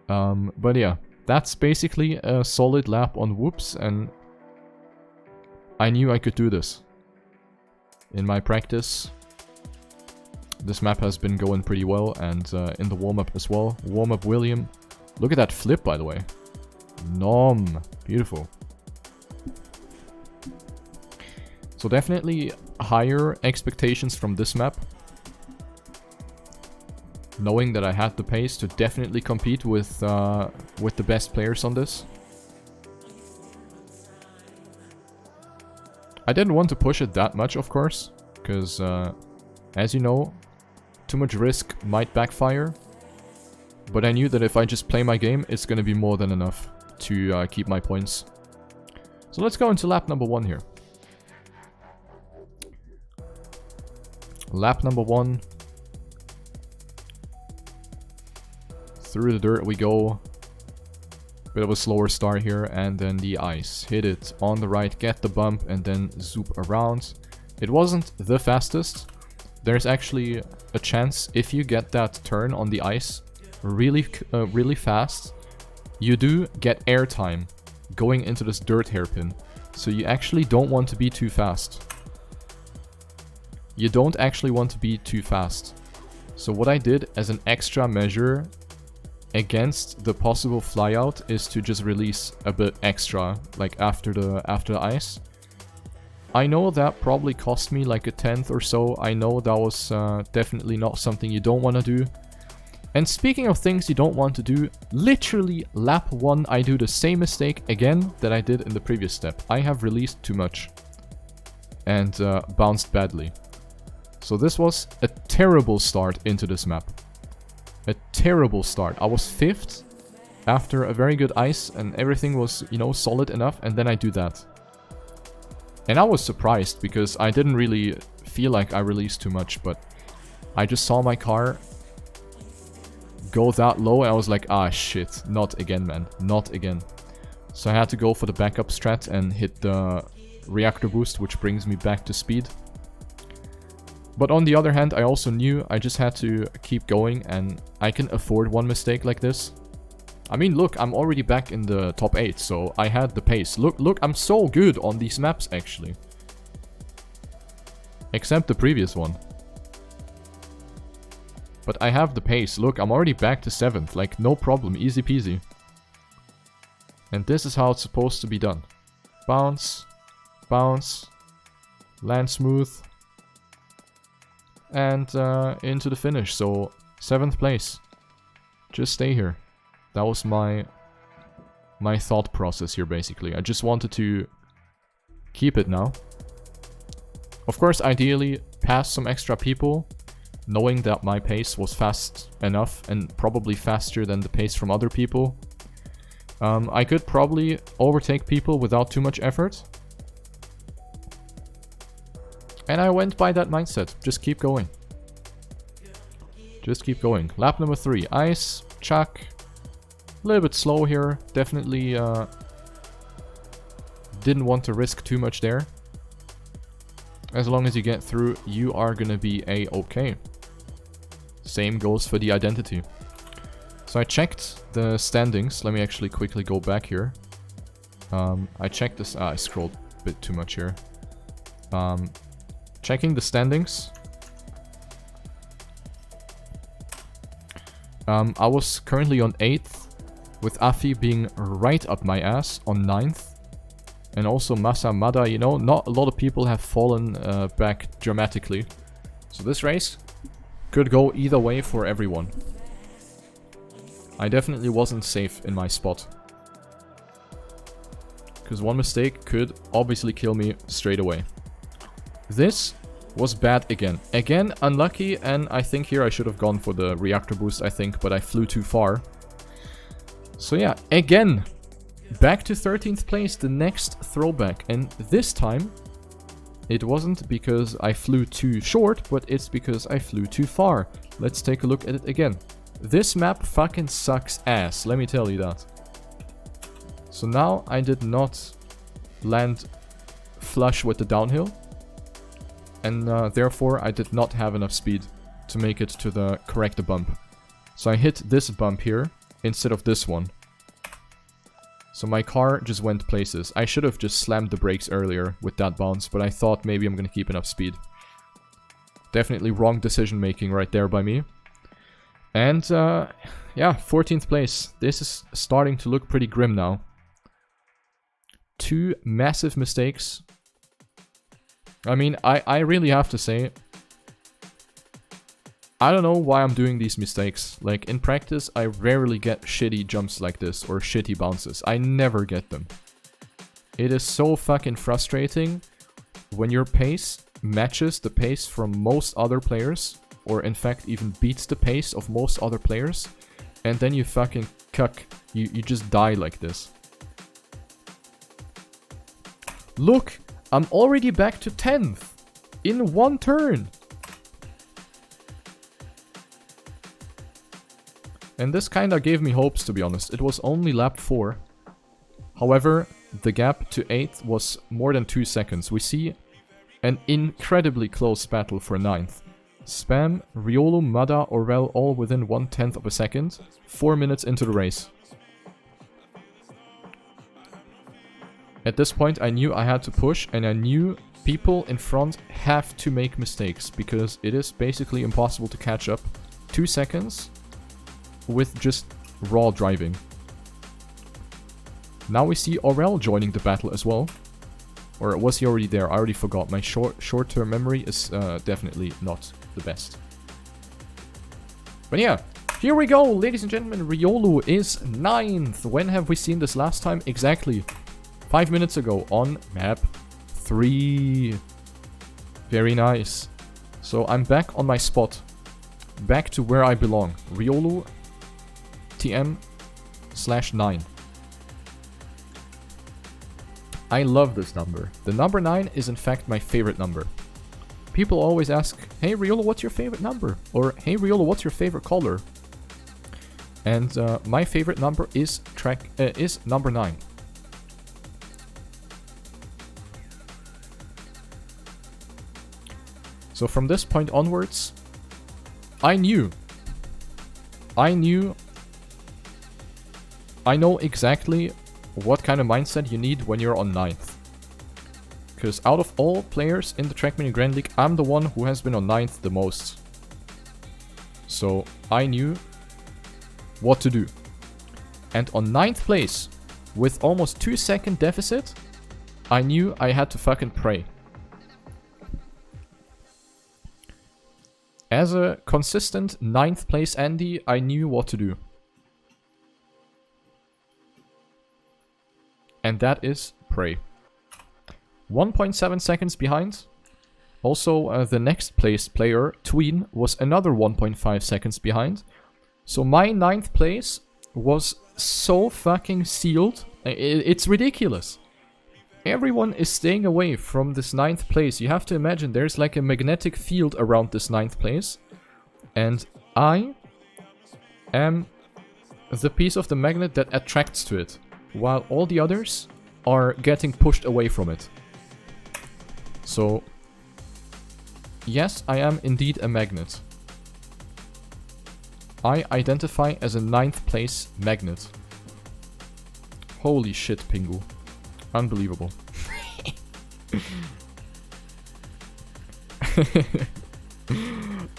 But yeah, that's basically a solid lap on whoops, and I knew I could do this. In my practice, this map has been going pretty well, and in the warm-up as well. Warm-up William. Look at that flip, by the way. Nom. Beautiful. So definitely higher expectations from this map. Knowing that I had the pace to definitely compete with the best players on this. I didn't want to push it that much, of course, because as you know, too much risk might backfire. But I knew that if I just play my game, it's going to be more than enough to keep my points. So let's go into lap number 1 here. Lap number 1. Through the dirt we go. Bit of a slower start here, and then the ice. Hit it on the right, get the bump, and then zoop around. It wasn't the fastest. There's actually a chance if you get that turn on the ice really fast, you do get airtime going into this dirt hairpin. So you actually don't want to be too fast. You don't actually want to be too fast. So what I did as an extra measure against the possible flyout is to just release a bit extra, like after the ice. I know that probably cost me like a 10th or so. I know that was definitely not something you don't want to do. And speaking of things you don't want to do, literally lap 1 I do the same mistake again that I did in the previous step. I have released too much and bounced badly. So this was a terrible start into this map. A terrible start. I was 5th after a very good ice and everything was, you know, solid enough, and then I do that. And I was surprised because I didn't really feel like I released too much, but I just saw my car go that low and I was like, ah shit, not again, man, not again. So I had to go for the backup strat and hit the reactor boost, which brings me back to speed. But on the other hand, I also knew I just had to keep going, and I can afford one mistake like this. I mean, look, I'm already back in the top 8, so I had the pace. Look, I'm so good on these maps, actually. Except the previous one. But I have the pace. Look, I'm already back to 7th. Like, no problem. Easy peasy. And this is how it's supposed to be done. Bounce. Bounce. Land smooth. And into the finish. So, 7th place. Just stay here. That was my thought process here, basically. I just wanted to keep it now. Of course, ideally, pass some extra people, knowing that my pace was fast enough and probably faster than the pace from other people. I could probably overtake people without too much effort. And I went by that mindset. Just keep going. Just keep going. Lap number 3. Ice. Chuck. A little bit slow here. Definitely didn't want to risk too much there. As long as you get through, you are gonna be a-okay. Same goes for the identity. So I checked the standings. Let me actually quickly go back here. I checked this. I scrolled a bit too much here. Checking the standings. I was currently on 8th, with Afi being right up my ass on 9th. And also Masamada, you know, not a lot of people have fallen back dramatically. So this race could go either way for everyone. I definitely wasn't safe in my spot. because one mistake could obviously kill me straight away. This was bad again. Again, unlucky, and I think here I should have gone for the reactor boost, I think, but I flew too far. So yeah, again, back to 13th place, the next throwback, and this time it wasn't because I flew too short, but it's because I flew too far. Let's take a look at it again. This map fucking sucks ass, let me tell you that. So now I did not land flush with the downhill, and therefore I did not have enough speed to make it to the correct bump. So I hit this bump here instead of this one. So my car just went places. I should have just slammed the brakes earlier with that bounce, but I thought maybe I'm gonna keep enough speed. Definitely wrong decision making right there by me. And yeah, 14th place. This is starting to look pretty grim now. 2 massive mistakes. I mean, I really have to say, I don't know why I'm doing these mistakes. Like, in practice, I rarely get shitty jumps like this or shitty bounces. I never get them. It is so fucking frustrating when your pace matches the pace from most other players, or in fact even beats the pace of most other players, and then you fucking cuck. You just die like this. Look, I'm already back to 10th in one turn. And this kinda gave me hopes, to be honest. It was only lap 4. However, the gap to 8th was more than 2 seconds. We see an incredibly close battle for 9th. Spam, Riolo, Mada, Orel all within 1/10 of a second. 4 minutes into the race. At this point I knew I had to push, and I knew people in front have to make mistakes, because it is basically impossible to catch up 2 seconds with just raw driving. Now we see Orel joining the battle as well. Or was he already there? I already forgot. My short-term memory is definitely not the best. But yeah, here we go, ladies and gentlemen. Riolo is 9th. When have we seen this last time? Exactly 5 minutes ago on map 3. Very nice. So I'm back on my spot. Back to where I belong. Riolo TM/9. I love this number. The number 9 is in fact my favorite number. People always ask, hey Riolo, what's your favorite number? Or hey Riolo, what's your favorite color? And my favorite number is number 9. So from this point onwards, I know exactly what kind of mindset you need when you're on 9th. Because out of all players in the Trackmania Grand League, I'm the one who has been on 9th the most. So I knew what to do. And on 9th place, with almost 2-second deficit, I knew I had to fucking pray. As a consistent 9th place Andy, I knew what to do. And that is pray. 1.7 seconds behind. Also, the next placed player, Tween, was another 1.5 seconds behind. So my 9th place was so fucking sealed. It's ridiculous. Everyone is staying away from this 9th place. You have to imagine there's like a magnetic field around this 9th place. And I am the piece of the magnet that attracts to it, while all the others are getting pushed away from it. So, yes, I am indeed a magnet. I identify as a 9th place magnet. Holy shit, Pingu. Unbelievable.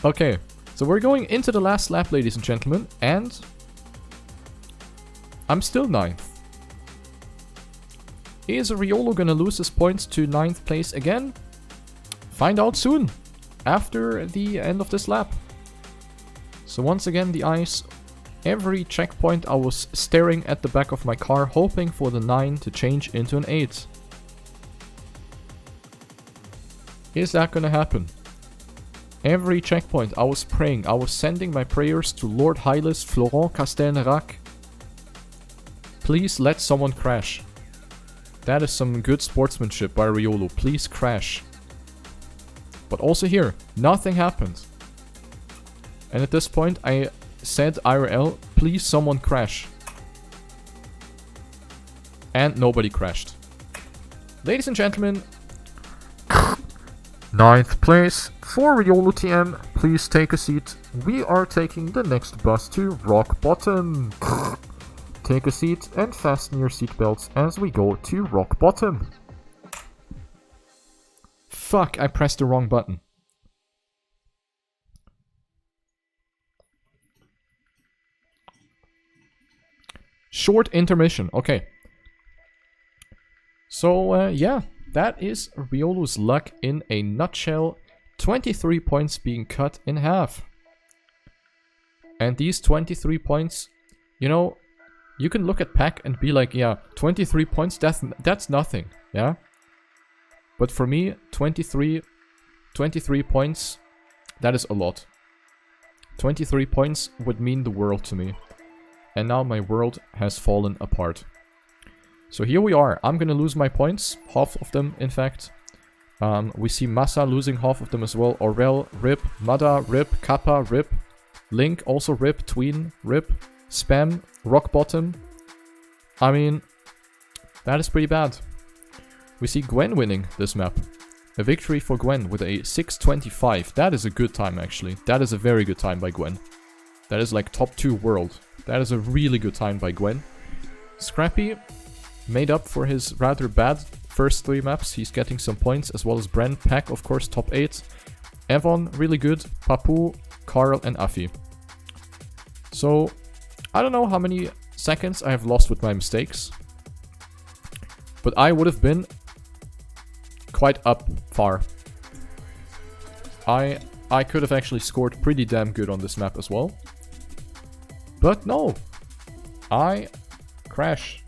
Okay, so we're going into the last lap, ladies and gentlemen, and I'm still 9th. Is Riolo gonna lose his points to 9th place again? Find out soon, after the end of this lap. So once again, the eyes Every checkpoint I was staring at the back of my car hoping for the 9 to change into an 8. Is that gonna happen? Every checkpoint I was praying, I was sending my prayers to Lord Hylas Florent Castelnerac. Please let someone crash. That is some good sportsmanship by Riolo. Please crash. But also here, nothing happened. And at this point I said IRL, please someone crash. And nobody crashed. Ladies and gentlemen, 9th place for Riolo TM. Please take a seat. We are taking the next bus to Rock Bottom. Take a seat and fasten your seatbelts as we go to Rock Bottom. Fuck, I pressed the wrong button. Short intermission, okay. So, yeah, that is Riolo's luck in a nutshell. 23 points being cut in half. And these 23 points, you know, you can look at Pack and be like, yeah, 23 points, that's nothing, yeah? But for me, 23 points, that is a lot. 23 points would mean the world to me. And now my world has fallen apart. So here we are. I'm gonna lose my points. Half of them, in fact. We see Massa losing half of them as well. Aurel, rip. Mada, rip. Kappa, rip. Link, also rip. Tween, rip. Spam, rock bottom. I mean, that is pretty bad. We see Gwen winning this map. A victory for Gwen with a 6:25. That is a good time, actually. That is a very good time by Gwen. That is like top 2 world. That is a really good time by Gwen. Scrappy made up for his rather bad first 3 maps. He's getting some points, as well as Bren. Pack, of course, top 8. Evon, really good. Papu, Carl, and Afi. So, I don't know how many seconds I have lost with my mistakes. But I would have been quite up far. I could have actually scored pretty damn good on this map as well. But no. I crash.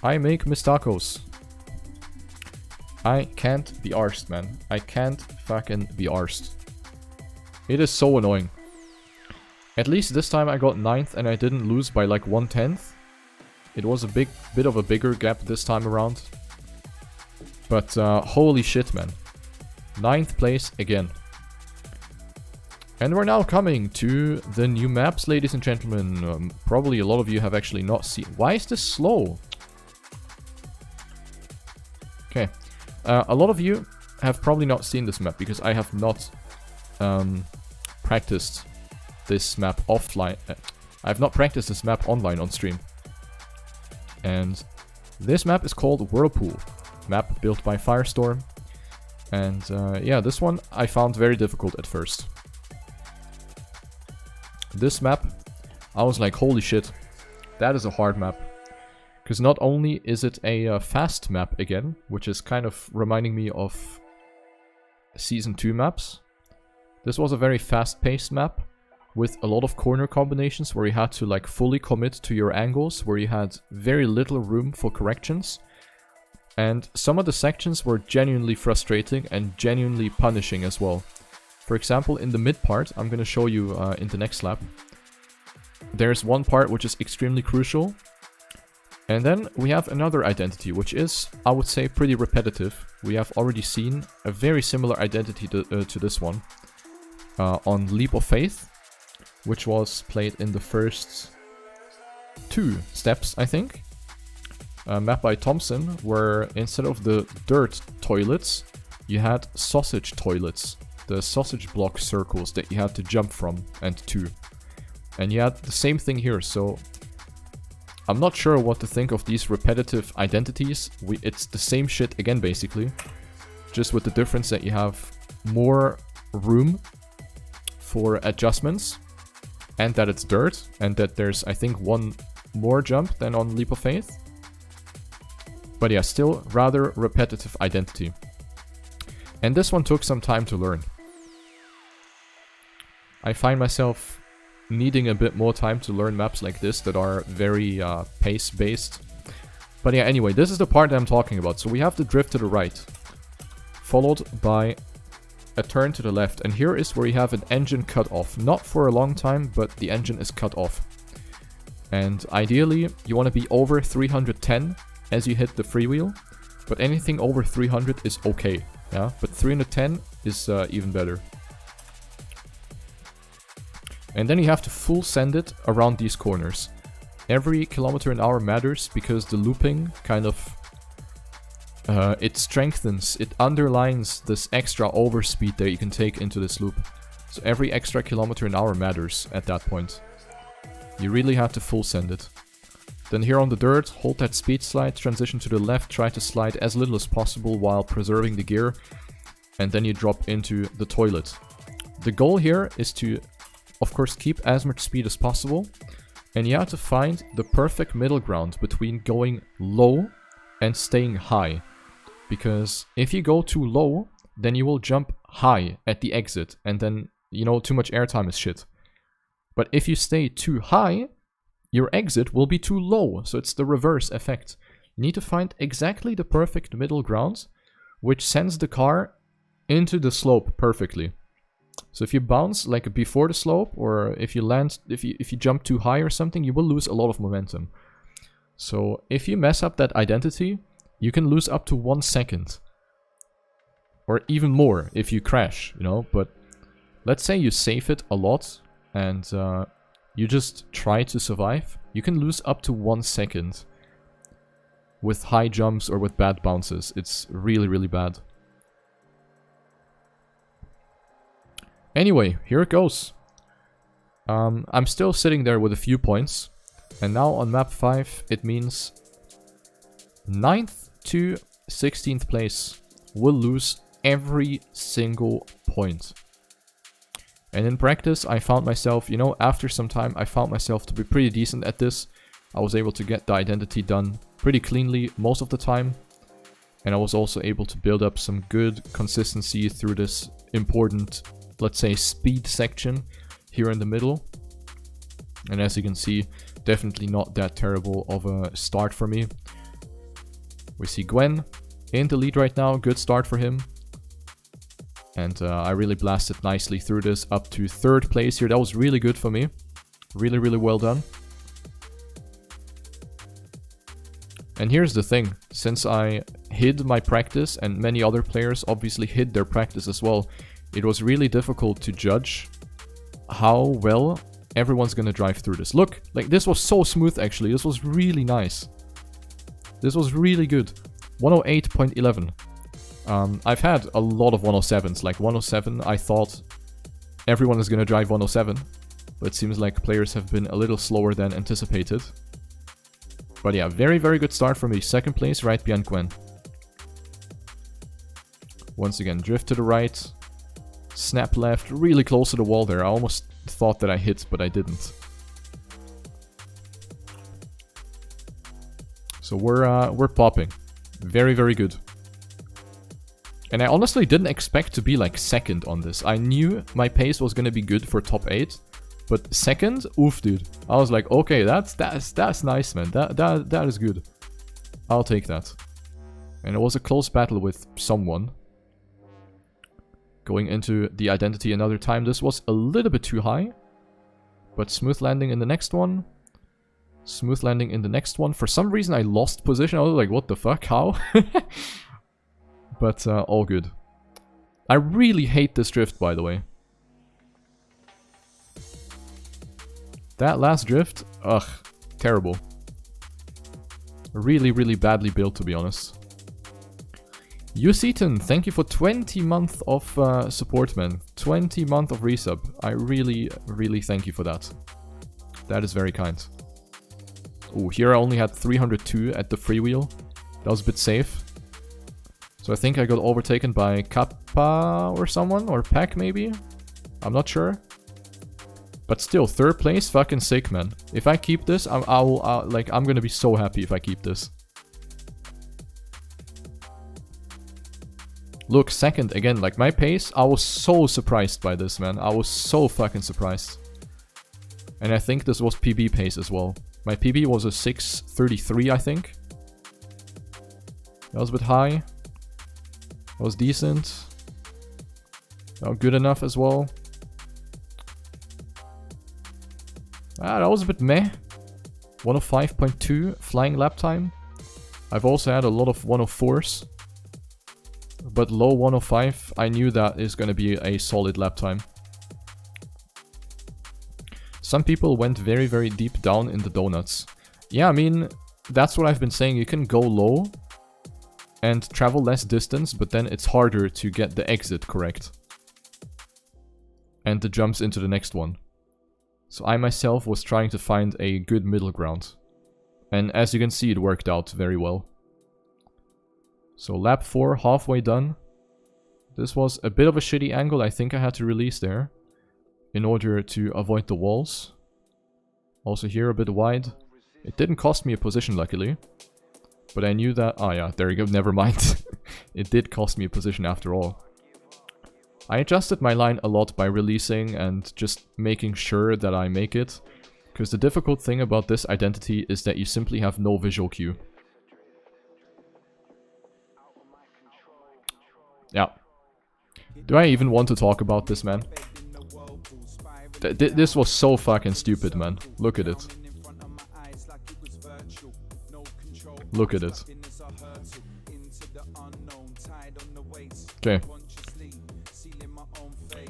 I make mistakes. I can't be arsed, man. I can't fucking be arsed. It is so annoying. At least this time I got 9th and I didn't lose by like 1/10. It was a bit of a bigger gap this time around. But holy shit, man. 9th place again. And we're now coming to the new maps, ladies and gentlemen. Probably a lot of you have actually not seen... Why is this slow? Okay. A lot of you have probably not seen this map because I have not practiced this map offline. I have not practiced this map online on stream. And this map is called Whirlpool. Map built by Firestorm. And yeah, this one I found very difficult at first. This map, I was like, holy shit, that is a hard map. Because not only is it a fast map again, which is kind of reminding me of Season 2 maps. This was a very fast-paced map with a lot of corner combinations where you had to like fully commit to your angles, where you had very little room for corrections. And some of the sections were genuinely frustrating and genuinely punishing as well. For example, in the mid part, I'm going to show you in the next lap. There's one part which is extremely crucial. And then we have another identity, which is, I would say, pretty repetitive. We have already seen a very similar identity to this one on Leap of Faith, which was played in the first 2 steps, I think. Map by Thompson, where instead of the dirt toilets, you had sausage toilets. The sausage block circles that you had to jump from and to. And you had the same thing here, so I'm not sure what to think of these repetitive identities. It's the same shit again, basically. Just with the difference that you have more room for adjustments. And that it's dirt. And that there's, I think, one more jump than on Leap of Faith. But yeah, still rather repetitive identity. And this one took some time to learn. I find myself needing a bit more time to learn maps like this that are very pace-based. But yeah, anyway, this is the part that I'm talking about. So we have the drift to the right, followed by a turn to the left. And here is where you have an engine cut off. Not for a long time, but the engine is cut off. And ideally, you want to be over 310 as you hit the freewheel. But anything over 300 is okay. Yeah, but 310 is even better. And then you have to full send it around these corners. Every kilometer an hour matters because the looping kind of... it strengthens, it underlines this extra overspeed that you can take into this loop. So every extra kilometer an hour matters at that point. You really have to full send it. Then here on the dirt, hold that speed slide, transition to the left, try to slide as little as possible while preserving the gear. And then you drop into the toilet. The goal here is to, of course, keep as much speed as possible. And you have to find the perfect middle ground between going low and staying high. Because if you go too low, then you will jump high at the exit. And then, you know, too much airtime is shit. But if you stay too high, your exit will be too low. So it's the reverse effect. You need to find exactly the perfect middle ground, which sends the car into the slope perfectly. So if you bounce like before the slope, or if you land, if you jump too high or something, you will lose a lot of momentum. So if you mess up that identity, you can lose up to 1 second. Or even more if you crash, you know. But let's say you save it a lot and you just try to survive. You can lose up to 1 second with high jumps or with bad bounces. It's really, really bad. Anyway, here it goes. I'm still sitting there with a few points. And now on map 5, it means 9th to 16th place will lose every single point. And in practice, I found myself, you know, after some time, I found myself to be pretty decent at this. I was able to get the identity done pretty cleanly most of the time. And I was also able to build up some good consistency through this important, let's say, speed section here in the middle. And as you can see, definitely not that terrible of a start for me. We see Gwen in the lead right now. Good start for him. And I really blasted nicely through this up to 3rd place here. That was really good for me. Really, really well done. And here's the thing. Since I hid my practice, and many other players obviously hid their practice as well, it was really difficult to judge how well everyone's gonna drive through this. Look, like this was so smooth actually. This was really nice. This was really good. 108.11. I've had a lot of 107s. Like 107, I thought everyone is gonna drive 107. But it seems like players have been a little slower than anticipated. But yeah, very, very good start for me. 2nd place, right behind Gwen. Once again, drift to the right. Snap left, really close to the wall there. I almost thought that I hit, but I didn't. So we're popping. Very, very good. And I honestly didn't expect to be like 2nd on this. I knew my pace was gonna be good for top 8, but 2nd, oof, dude. I was like, okay, that's nice, man. That is good. I'll take that. And it was a close battle with someone. Going into the identity another time. This was a little bit too high. But smooth landing in the next one. Smooth landing in the next one. For some reason I lost position. I was like, what the fuck? How? But all good. I really hate this drift, by the way. That last drift, ugh, terrible. Really, really badly built, to be honest. Useaton, thank you for 20 months of support, man. 20 months of resub. I really, really thank you for that. That is very kind. Oh, here I only had 302 at the freewheel. That was a bit safe. So I think I got overtaken by Kappa or someone, or Pack maybe? I'm not sure. But still, 3rd place, fucking sick, man. If I keep this, I'm gonna be so happy if I keep this. Look, 2nd again, like my pace, I was so surprised by this, man. I was so fucking surprised. And I think this was PB pace as well. My PB was a 6:33, I think. That was a bit high. That was decent. Not good enough as well. That was a bit meh. 105.2 flying lap time. I've also had a lot of 104s. But low 105, I knew that is going to be a solid lap time. Some people went very, very deep down in the donuts. Yeah, I mean, that's what I've been saying. You can go low and travel less distance, but then it's harder to get the exit correct. And the jumps into the next one. So I myself was trying to find a good middle ground. And as you can see, it worked out very well. So lap 4, halfway done. This was a bit of a shitty angle I think I had to release there. In order to avoid the walls. Also here a bit wide. It didn't cost me a position luckily. But I knew that... Ah yeah, there you go, never mind. It did cost me a position after all. I adjusted my line a lot by releasing and just making sure that I make it. Because the difficult thing about this identity is that you simply have no visual cue. Yeah. Do I even want to talk about this, man? This was so fucking stupid, man. Look at it. Look at it. Okay.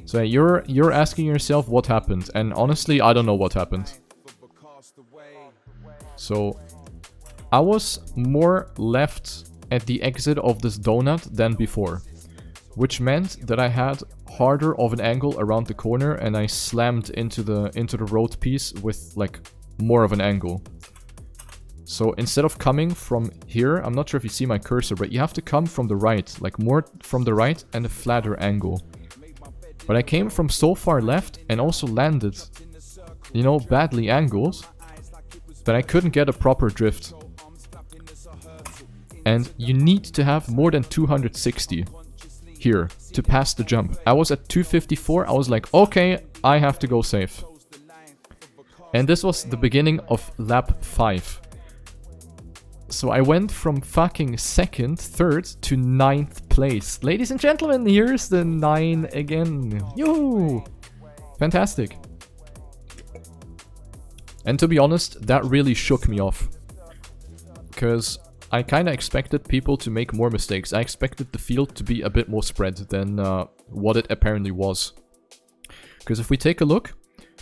So you're asking yourself what happened, and honestly, I don't know what happened. So I was more left at the exit of this donut than before, which meant that I had harder of an angle around the corner, and I slammed into the road piece with like more of an angle. So instead of coming from here, I'm not sure if you see my cursor, but you have to come from the right, like more from the right and a flatter angle. But I came from so far left and also landed, you know, badly angled that I couldn't get a proper drift. And you need to have more than 260 here to pass the jump. I was at 254, I was like, okay, I have to go safe. And this was the beginning of lap 5. So I went from fucking 2nd, 3rd to 9th place. Ladies and gentlemen, here's the 9 again. Yoo! Fantastic. And to be honest, that really shook me off. Because I kinda expected people to make more mistakes. I expected the field to be a bit more spread than what it apparently was. Because if we take a look,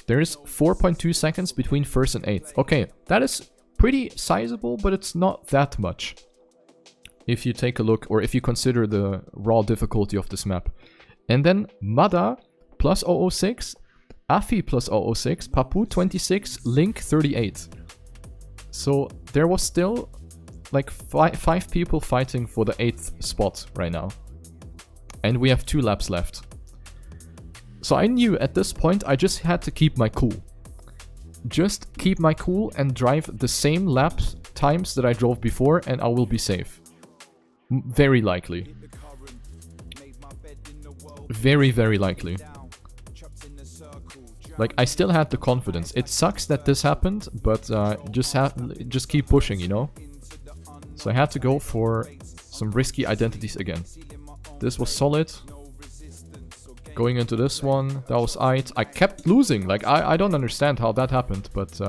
there is 4.2 seconds between 1st and 8th. Okay, that is pretty sizable, but it's not that much. If you take a look, or if you consider the raw difficulty of this map. And then Mada plus 006, Afi plus 006, Papu 26, Link 38. So there was still like five people fighting for the 8th spot right now. And we have 2 laps left. So I knew at this point I just had to keep my cool. Just keep my cool and drive the same lap times that I drove before, and I will be safe. Very likely. Very, very likely. Like, I still had the confidence. It sucks that this happened, but just keep pushing, you know? So I had to go for some risky identities again. This was solid. Going into this one, that was aight. I kept losing. Like, I don't understand how that happened, but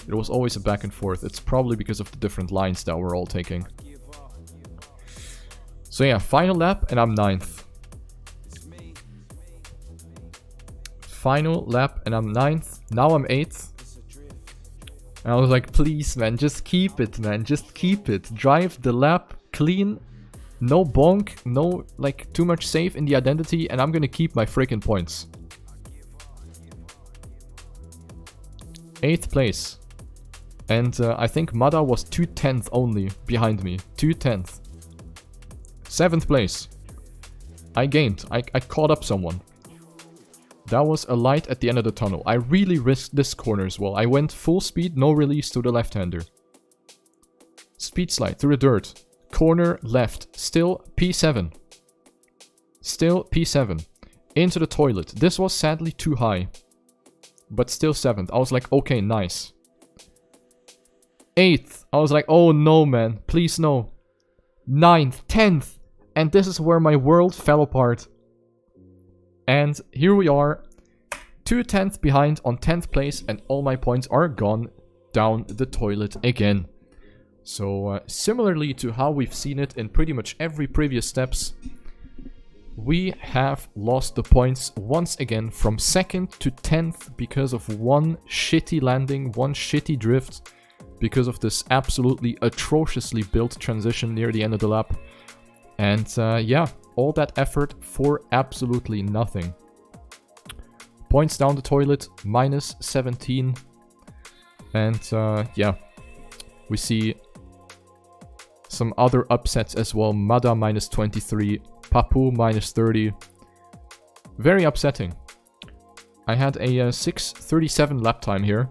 it was always a back and forth. It's probably because of the different lines that we're all taking. So yeah, final lap, and I'm 9th. Final lap, and I'm 9th. Now I'm 8th. And I was like, please, man, just keep it, man. Just keep it. Drive the lap clean. No bonk, no, like, too much safe in the identity, and I'm gonna keep my freaking points. 8th place. And I think Mada was 2/10 only behind me. 2/10. 7th place. I gained. I caught up someone. That was a light at the end of the tunnel. I really risked this corner as well. I went full speed, no release to the left-hander. Speed slide through the dirt. Corner left. Still P7. Still P7. Into the toilet. This was sadly too high. but still 7th. I was like, okay, nice. 8th. I was like, oh no, man. Please no. 9th. 10th. And this is where my world fell apart. And here we are. 2/10 behind on 10th place. And all my points are gone down the toilet again. So similarly to how we've seen it in pretty much every previous steps, we have lost the points once again from 2nd to 10th because of one shitty landing, one shitty drift, because of this absolutely atrociously built transition near the end of the lap. And yeah, all that effort for absolutely nothing. Points down the toilet, minus 17. And yeah, we see some other upsets as well. Mada minus 23, Papu minus 30. Very upsetting. I had a 6:37 lap time here.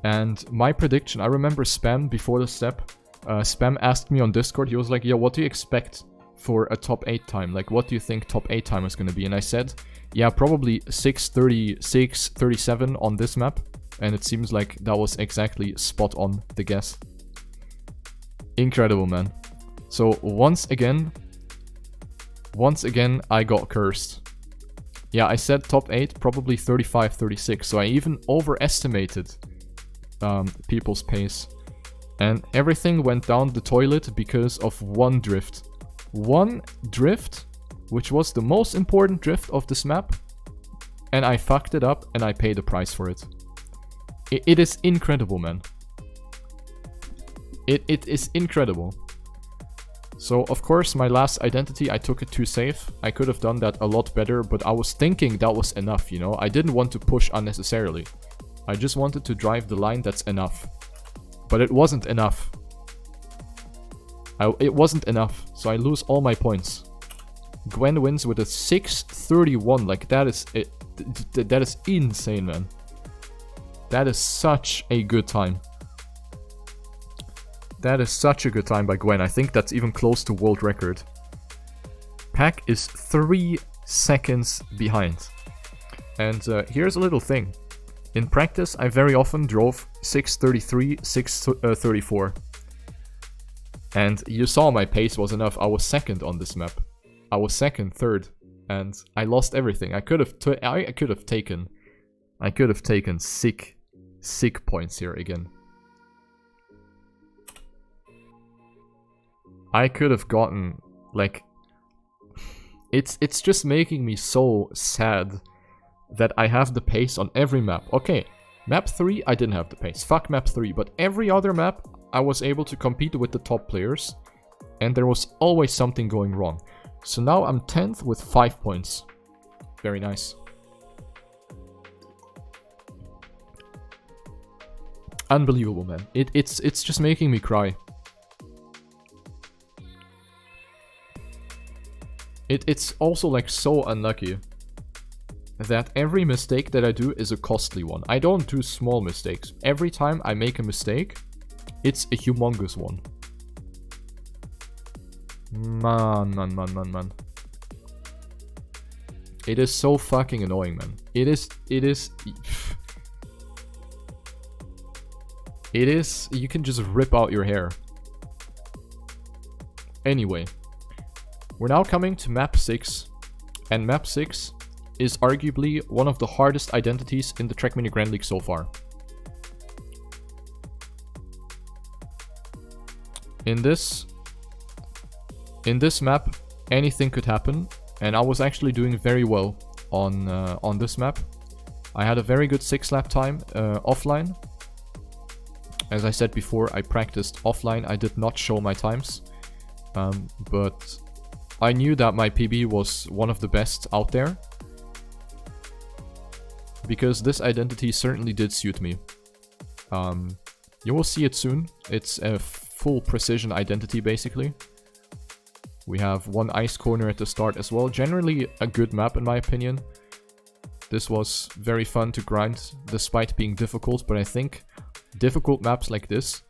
And my prediction, I remember Spam before the step. Spam asked me on Discord, he was like, yeah, what do you expect for a top 8 time? Like, what do you think top 8 time is going to be? And I said, yeah, probably 6:36, 37 on this map. And it seems like that was exactly spot on the guess. Incredible, man. So once again, I got cursed. Yeah, I said top 8, probably 35, 36. So I even overestimated people's pace. And everything went down the toilet because of one drift. One drift, which was the most important drift of this map. And I fucked it up and I paid the price for it. It is incredible, man. It is incredible. So, of course, my last identity, I took it too safe. I could have done that a lot better, but I was thinking that was enough, you know? I didn't want to push unnecessarily. I just wanted to drive the line that's enough. But it wasn't enough. It wasn't enough, so I lose all my points. Gwen wins with a 6:31. Like, that is insane, man. That is such a good time. That is such a good time by Gwen. I think that's even close to world record. Pack is 3 seconds behind. And here's a little thing. In practice, I very often drove 6:33, 6:34. And you saw my pace was enough. I was 2nd on this map. I was 2nd, 3rd. And I lost everything. I could have taken sick points here again. I could have gotten, like... It's just making me so sad that I have the pace on every map. Okay, map 3, I didn't have the pace. Fuck map 3. But every other map, I was able to compete with the top players. And there was always something going wrong. So now I'm 10th with 5 points. Very nice. Unbelievable, man. It's just making me cry. It's also like so unlucky that every mistake that I do is a costly one. I don't do small mistakes. Every time I make a mistake, it's a humongous one. Man. It is so fucking annoying, man. It is, you can just rip out your hair. Anyway, we're now coming to map 6, and map 6 is arguably one of the hardest identities in the Trackmania Grand League so far. In this map, anything could happen, and I was actually doing very well on this map. I had a very good 6-lap time offline. As I said before, I practiced offline. I did not show my times, but I knew that my PB was one of the best out there, because this identity certainly did suit me. You will see it soon. It's a full precision identity, basically. We have one ice corner at the start as well. Generally a good map in my opinion. This was very fun to grind despite being difficult, but I think difficult maps like this,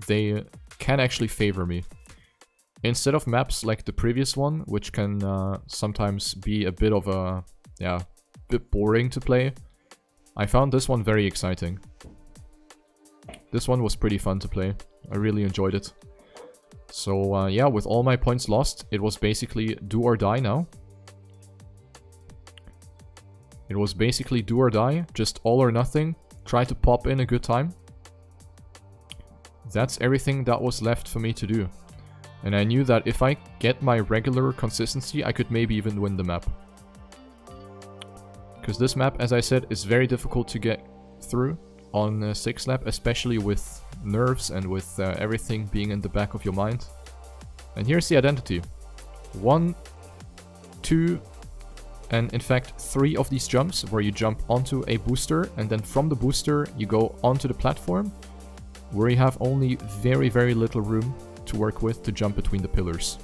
they can actually favor me. Instead of maps like the previous one, which can sometimes be a bit of a, bit boring to play. I found this one very exciting. This one was pretty fun to play. I really enjoyed it. So yeah, with all my points lost, it was basically do or die now. It was basically do or die, just all or nothing. Try to pop in a good time. That's everything that was left for me to do. And I knew that if I get my regular consistency, I could maybe even win the map. Because this map, as I said, is very difficult to get through on 6th lap, especially with nerves and with everything being in the back of your mind. And here's the identity. 1, 2, and in fact 3 of these jumps where you jump onto a booster and then from the booster you go onto the platform where you have only very, very little room to work with to jump between the pillars.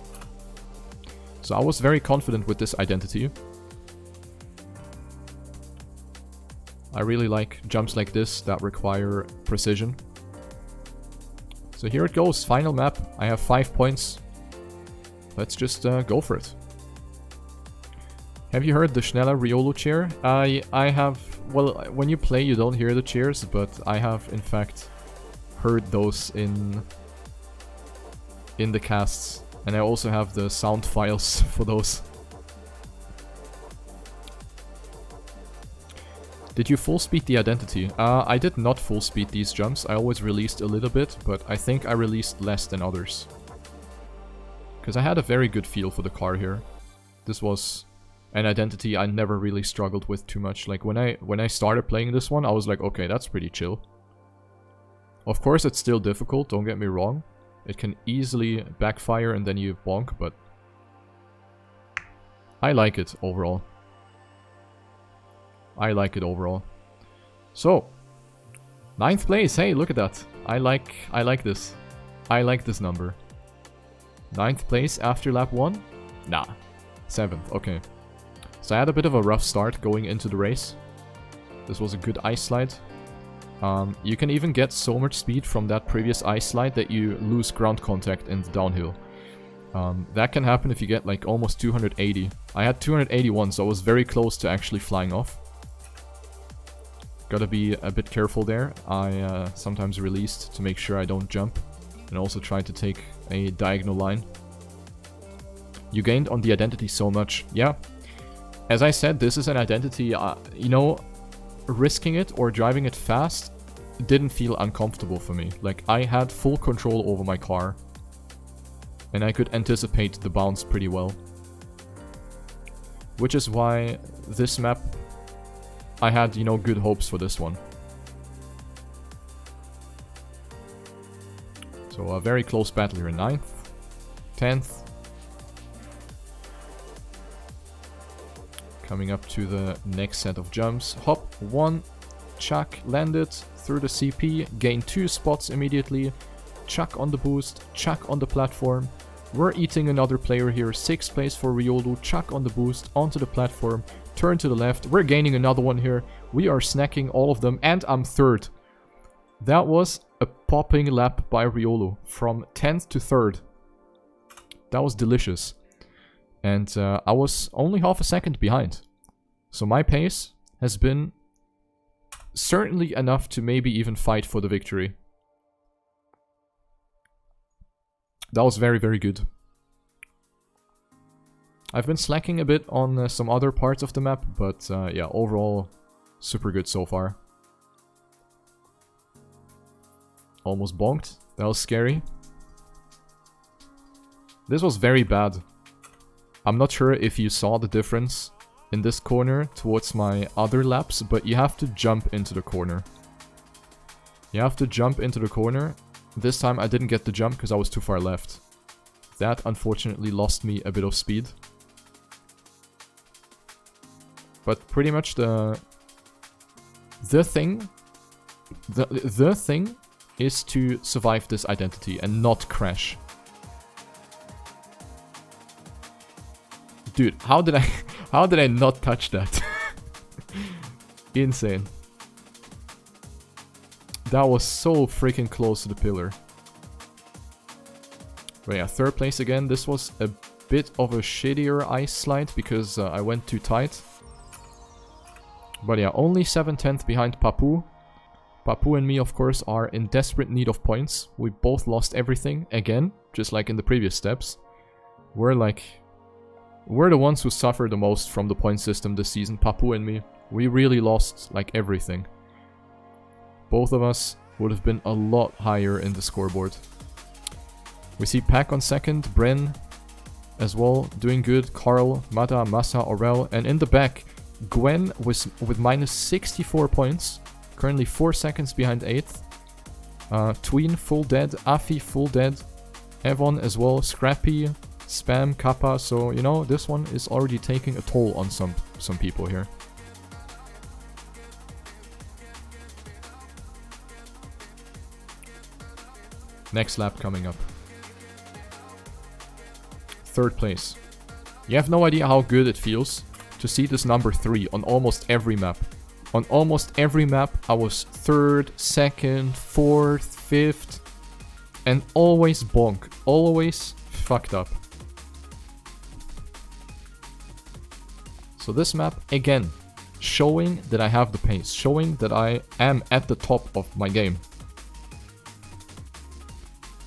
So I was very confident with this identity. I really like jumps like this that require precision. So here it goes, final map. I have 5 points. Let's just go for it. Have you heard the Schneller Riolo chair? I have, well, when you play you don't hear the cheers, but I have in fact heard those in the casts. And I also have the sound files for those. Did you full speed the identity? I did not full speed these jumps. I always released a little bit, but I think I released less than others. Because I had a very good feel for the car here. This was an identity I never really struggled with too much. Like when I started playing this one, I was like, okay, that's pretty chill. Of course it's still difficult, don't get me wrong. It can easily backfire and then you bonk, but I like it overall. I like it overall. So, 9th place, hey, look at that. I like this. I like this number. 9th place after lap 1? Nah. 7th, okay. So I had a bit of a rough start going into the race. This was a good ice slide. You can even get so much speed from that previous ice slide that you lose ground contact in the downhill. That can happen if you get like almost 280. I had 281, so I was very close to actually flying off. Gotta be a bit careful there. I sometimes released to make sure I don't jump. And also try to take a diagonal line. You gained on the identity so much. Yeah. As I said, this is an identity, you know, risking it or driving it fast didn't feel uncomfortable for me. Like, I had full control over my car. And I could anticipate the bounce pretty well. Which is why this map, I had, you know, good hopes for this one. So a very close battle here in 9th, 10th. Coming up to the next set of jumps. Hop, 1, chuck, landed through the CP, gain 2 spots immediately, chuck on the boost, chuck on the platform. We're eating another player here, 6th place for Riolu, chuck on the boost, onto the platform, turn to the left, we're gaining another one here, we are snacking all of them, and I'm 3rd. That was a popping lap by Riolu, from 10th to 3rd. That was delicious. And I was only half a second behind. So my pace has been certainly enough to maybe even fight for the victory. That was very, very good. I've been slacking a bit on some other parts of the map, but yeah, overall, super good so far. Almost bonked. That was scary. This was very bad. I'm not sure if you saw the difference in this corner towards my other laps, but you have to jump into the corner. You have to jump into the corner. This time I didn't get the jump because I was too far left. That unfortunately lost me a bit of speed. But pretty much the thing is to survive this identity and not crash. Dude, how did I not touch that? Insane. That was so freaking close to the pillar. But yeah, 3rd place again. This was a bit of a shittier ice slide because I went too tight. But yeah, only 7/10 behind Papu. Papu and me, of course, are in desperate need of points. We both lost everything, again, just like in the previous steps. We're the ones who suffer the most from the point system this season, Papu and me. We really lost, like, everything. Both of us would have been a lot higher in the scoreboard. We see Pack on second, Bren as well, doing good, Carl, Mada, Masa, Aurel, and in the back, Gwen with minus 64 points, currently 4 seconds behind 8th. Tween full dead, Afi full dead, Evon as well, Scrappy, Spam, Kappa, so you know, this one is already taking a toll on some people here. Next lap coming up. 3rd place. You have no idea how good it feels to see this number 3 on almost every map. On almost every map, I was 3rd, 2nd, 4th, 5th, and always bonk. Always fucked up. So this map, again, showing that I have the pace. Showing that I am at the top of my game.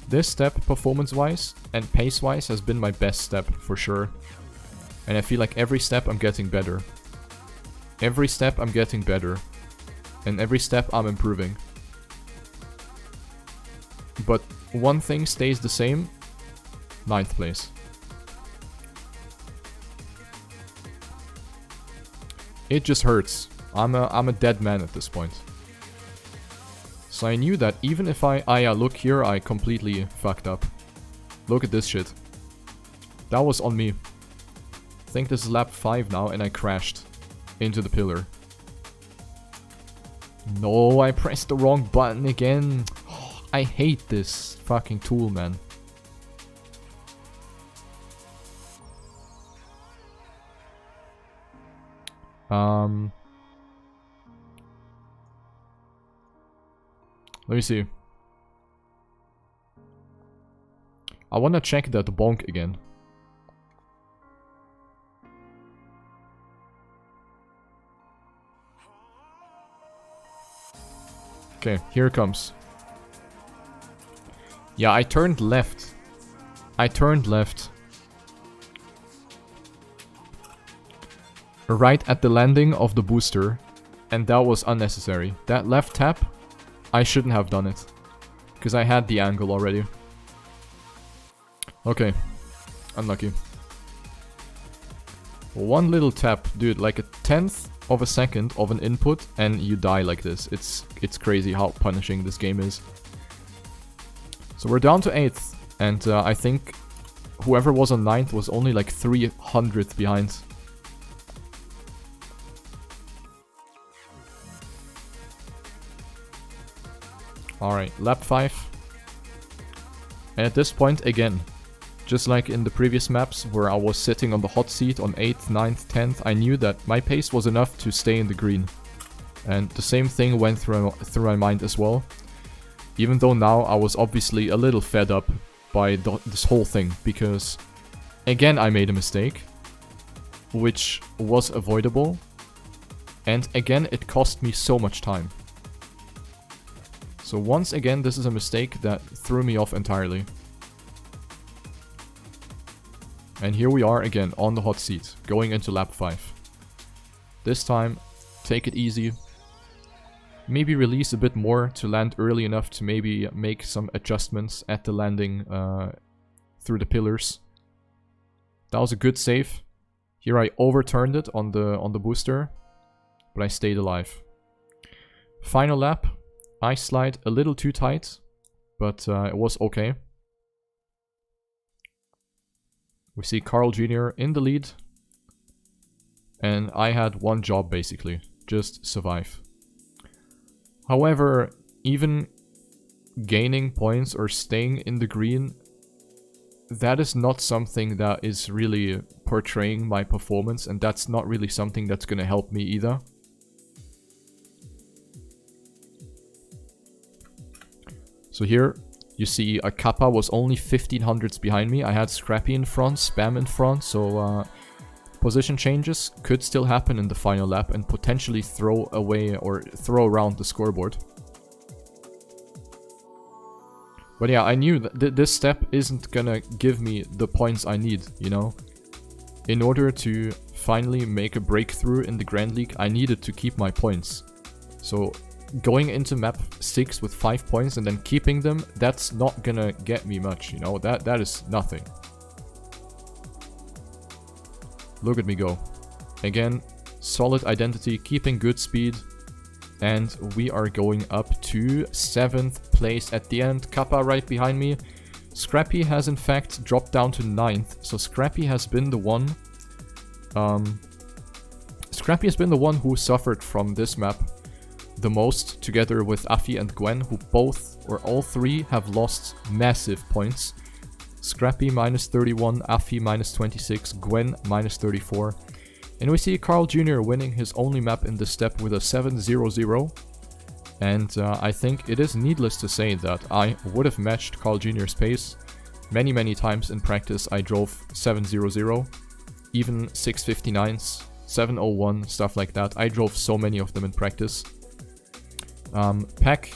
This step, performance-wise and pace-wise, has been my best step, for sure. And I feel like every step I'm getting better. Every step I'm getting better. And every step I'm improving. But one thing stays the same. 9th place. It just hurts. I'm a dead man at this point. So I knew that even if look here, I completely fucked up. Look at this shit. That was on me. I think this is lap 5 now and I crashed into the pillar. No, I pressed the wrong button again. I hate this fucking tool, man. Let me see. I wanna check that bonk again. Okay, here it comes. Yeah, I turned left. I turned left. Right at the landing of the booster. And that was unnecessary. That left tap, I shouldn't have done it. Because I had the angle already. Okay. Unlucky. One little tap, dude, like a 1/10 of a second of an input and you die like this. It's crazy how punishing this game is. So we're down to 8th. And I think whoever was on 9th was only like 300th behind. Alright, lap 5. And at this point, again, just like in the previous maps where I was sitting on the hot seat on 8th, 9th, 10th, I knew that my pace was enough to stay in the green. And the same thing went through my mind as well. Even though now I was obviously a little fed up by this whole thing, because again I made a mistake, which was avoidable, and again it cost me so much time. So once again, this is a mistake that threw me off entirely. And here we are again on the hot seat, going into lap 5. This time, take it easy. Maybe release a bit more to land early enough to maybe make some adjustments at the landing through the pillars. That was a good save. Here I overturned it on the booster, but I stayed alive. Final lap. I slide a little too tight, but it was okay. We see Carl Jr. in the lead. And I had one job basically, just survive. However, even gaining points or staying in the green, that is not something that is really portraying my performance, and that's not really something that's gonna help me either. So here, you see a Kappa was only 1500s behind me. I had Scrappy in front, Spam in front, so Position changes could still happen in the final lap and potentially throw away or throw around the scoreboard. But yeah, I knew that this step isn't gonna give me the points I need, you know? In order to finally make a breakthrough in the Grand League, I needed to keep my points. So going into map 6 with 5 points and then keeping them, that's not gonna get me much, you know? That is nothing. Look at me go. Again, solid identity, keeping good speed. And we are going up to 7th place at the end. Kappa right behind me. Scrappy has in fact dropped down to 9th. So Scrappy has been the one... Scrappy has been the one who suffered from this map the most, together with Afi and Gwen, who both, or all three, have lost massive points. Scrappy minus 31, Afi minus 26, Gwen minus 34. And we see Carl Jr. winning his only map in this step with a 7-0-0. And I think it is needless to say that I would have matched Carl Jr.'s pace. Many times in practice I drove 7-0-0, even 659s, 701, stuff like that. I drove so many of them in practice. Pack,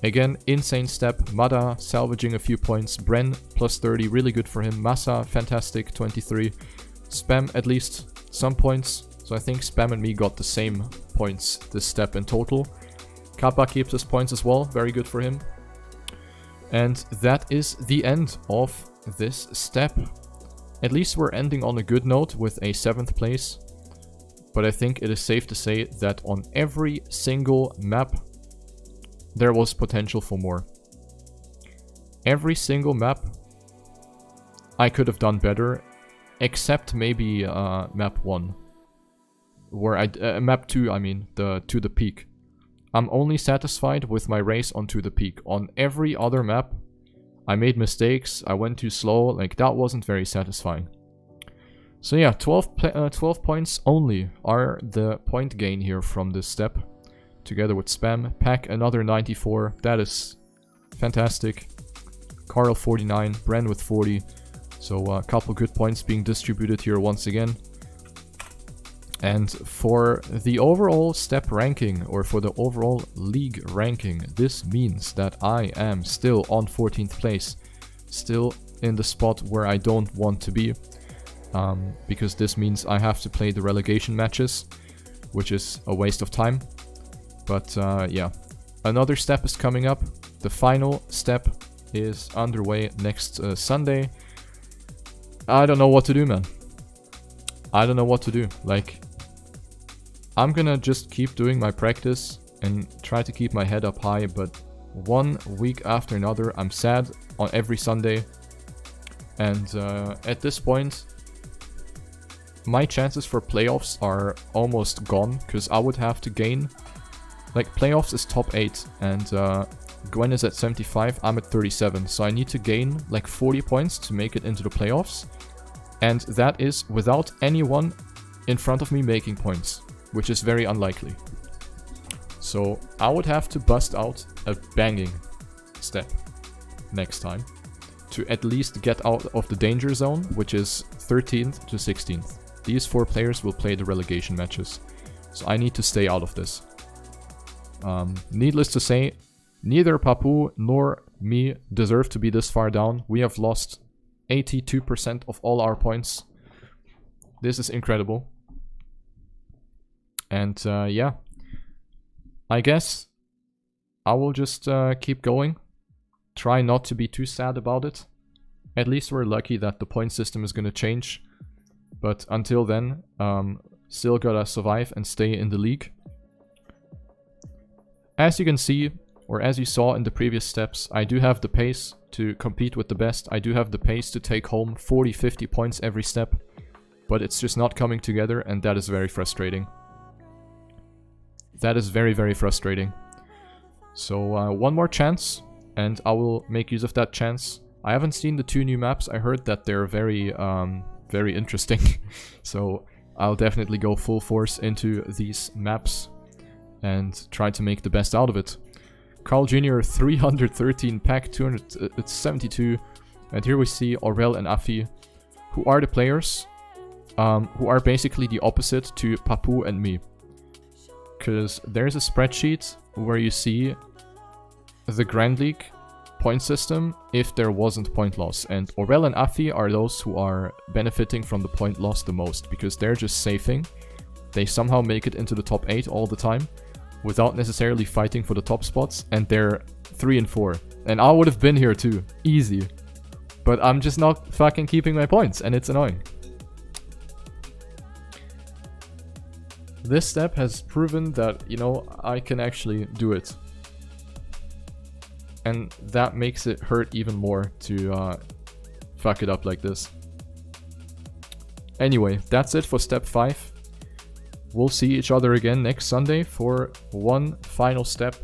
again, insane step. Mada salvaging a few points. Bren plus 30, really good for him. Massa, fantastic, 23. Spam, at least some points. So I think Spam and me got the same points this step in total. Kappa keeps his points as well, very good for him. And that is the end of this step. At least we're ending on a good note with a 7th place. But I think it is safe to say that on every single map, there was potential for more. Every single map, I could have done better, except maybe map 1. Where map 2, I mean, the ToThePeak. I'm only satisfied with my race on ToThePeak. On every other map, I made mistakes, I went too slow, like that wasn't very satisfying. So yeah, 12 points only are the point gain here from this step. Together with Spam. Pack another 94, that is fantastic. Carl 49, Bren with 40. So a couple good points being distributed here once again. And for the overall step ranking, or for the overall league ranking, this means that I am still on 14th place. Still in the spot where I don't want to be. Because this means I have to play the relegation matches, which is a waste of time. But yeah, another step is coming up. The final step is underway next Sunday. I don't know what to do, man. I don't know what to do. Like, I'm gonna just keep doing my practice and try to keep my head up high, but one week after another, I'm sad on every Sunday. And at this point, my chances for playoffs are almost gone, because I would have to gain... Like, playoffs is top 8, and Gwen is at 75, I'm at 37, so I need to gain like 40 points to make it into the playoffs. And that is without anyone in front of me making points, which is very unlikely. So I would have to bust out a banging step next time to at least get out of the danger zone, which is 13th to 16th. These 4 players will play the relegation matches, so I need to stay out of this. Needless to say, neither Papu nor me deserve to be this far down. We have lost 82% of all our points. This is incredible. And yeah, I guess I will just keep going. Try not to be too sad about it. At least we're lucky that the point system is going to change. But until then, still gotta survive and stay in the league. As you can see, or as you saw in the previous steps, I do have the pace to compete with the best. I do have the pace to take home 40-50 points every step. But it's just not coming together, and that is very frustrating. That is very, very frustrating. So one more chance, and I will make use of that chance. I haven't seen the 2 new maps. I heard that they're very, very interesting. So I'll definitely go full force into these maps and try to make the best out of it. Carl Jr. 313, Pack 272. And here we see Aurel and Afi, who are the players who are basically the opposite to Papu and me. Because there's a spreadsheet where you see the Grand League point system if there wasn't point loss. And Aurel and Afi are those who are benefiting from the point loss the most, because they're just safing. They somehow make it into the top 8 all the time without necessarily fighting for the top spots, and they're 3 and 4. And I would have been here too, easy. But I'm just not fucking keeping my points, and it's annoying. This step has proven that, you know, I can actually do it. And that makes it hurt even more to fuck it up like this. Anyway, that's it for step 5. We'll see each other again next Sunday for one final step.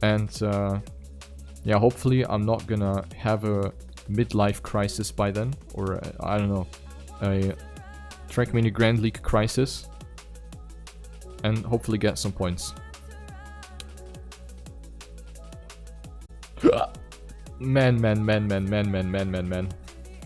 And yeah, hopefully I'm not gonna have a midlife crisis by then. Or, I don't know, a Trackmania Grand League crisis. And hopefully get some points. Man.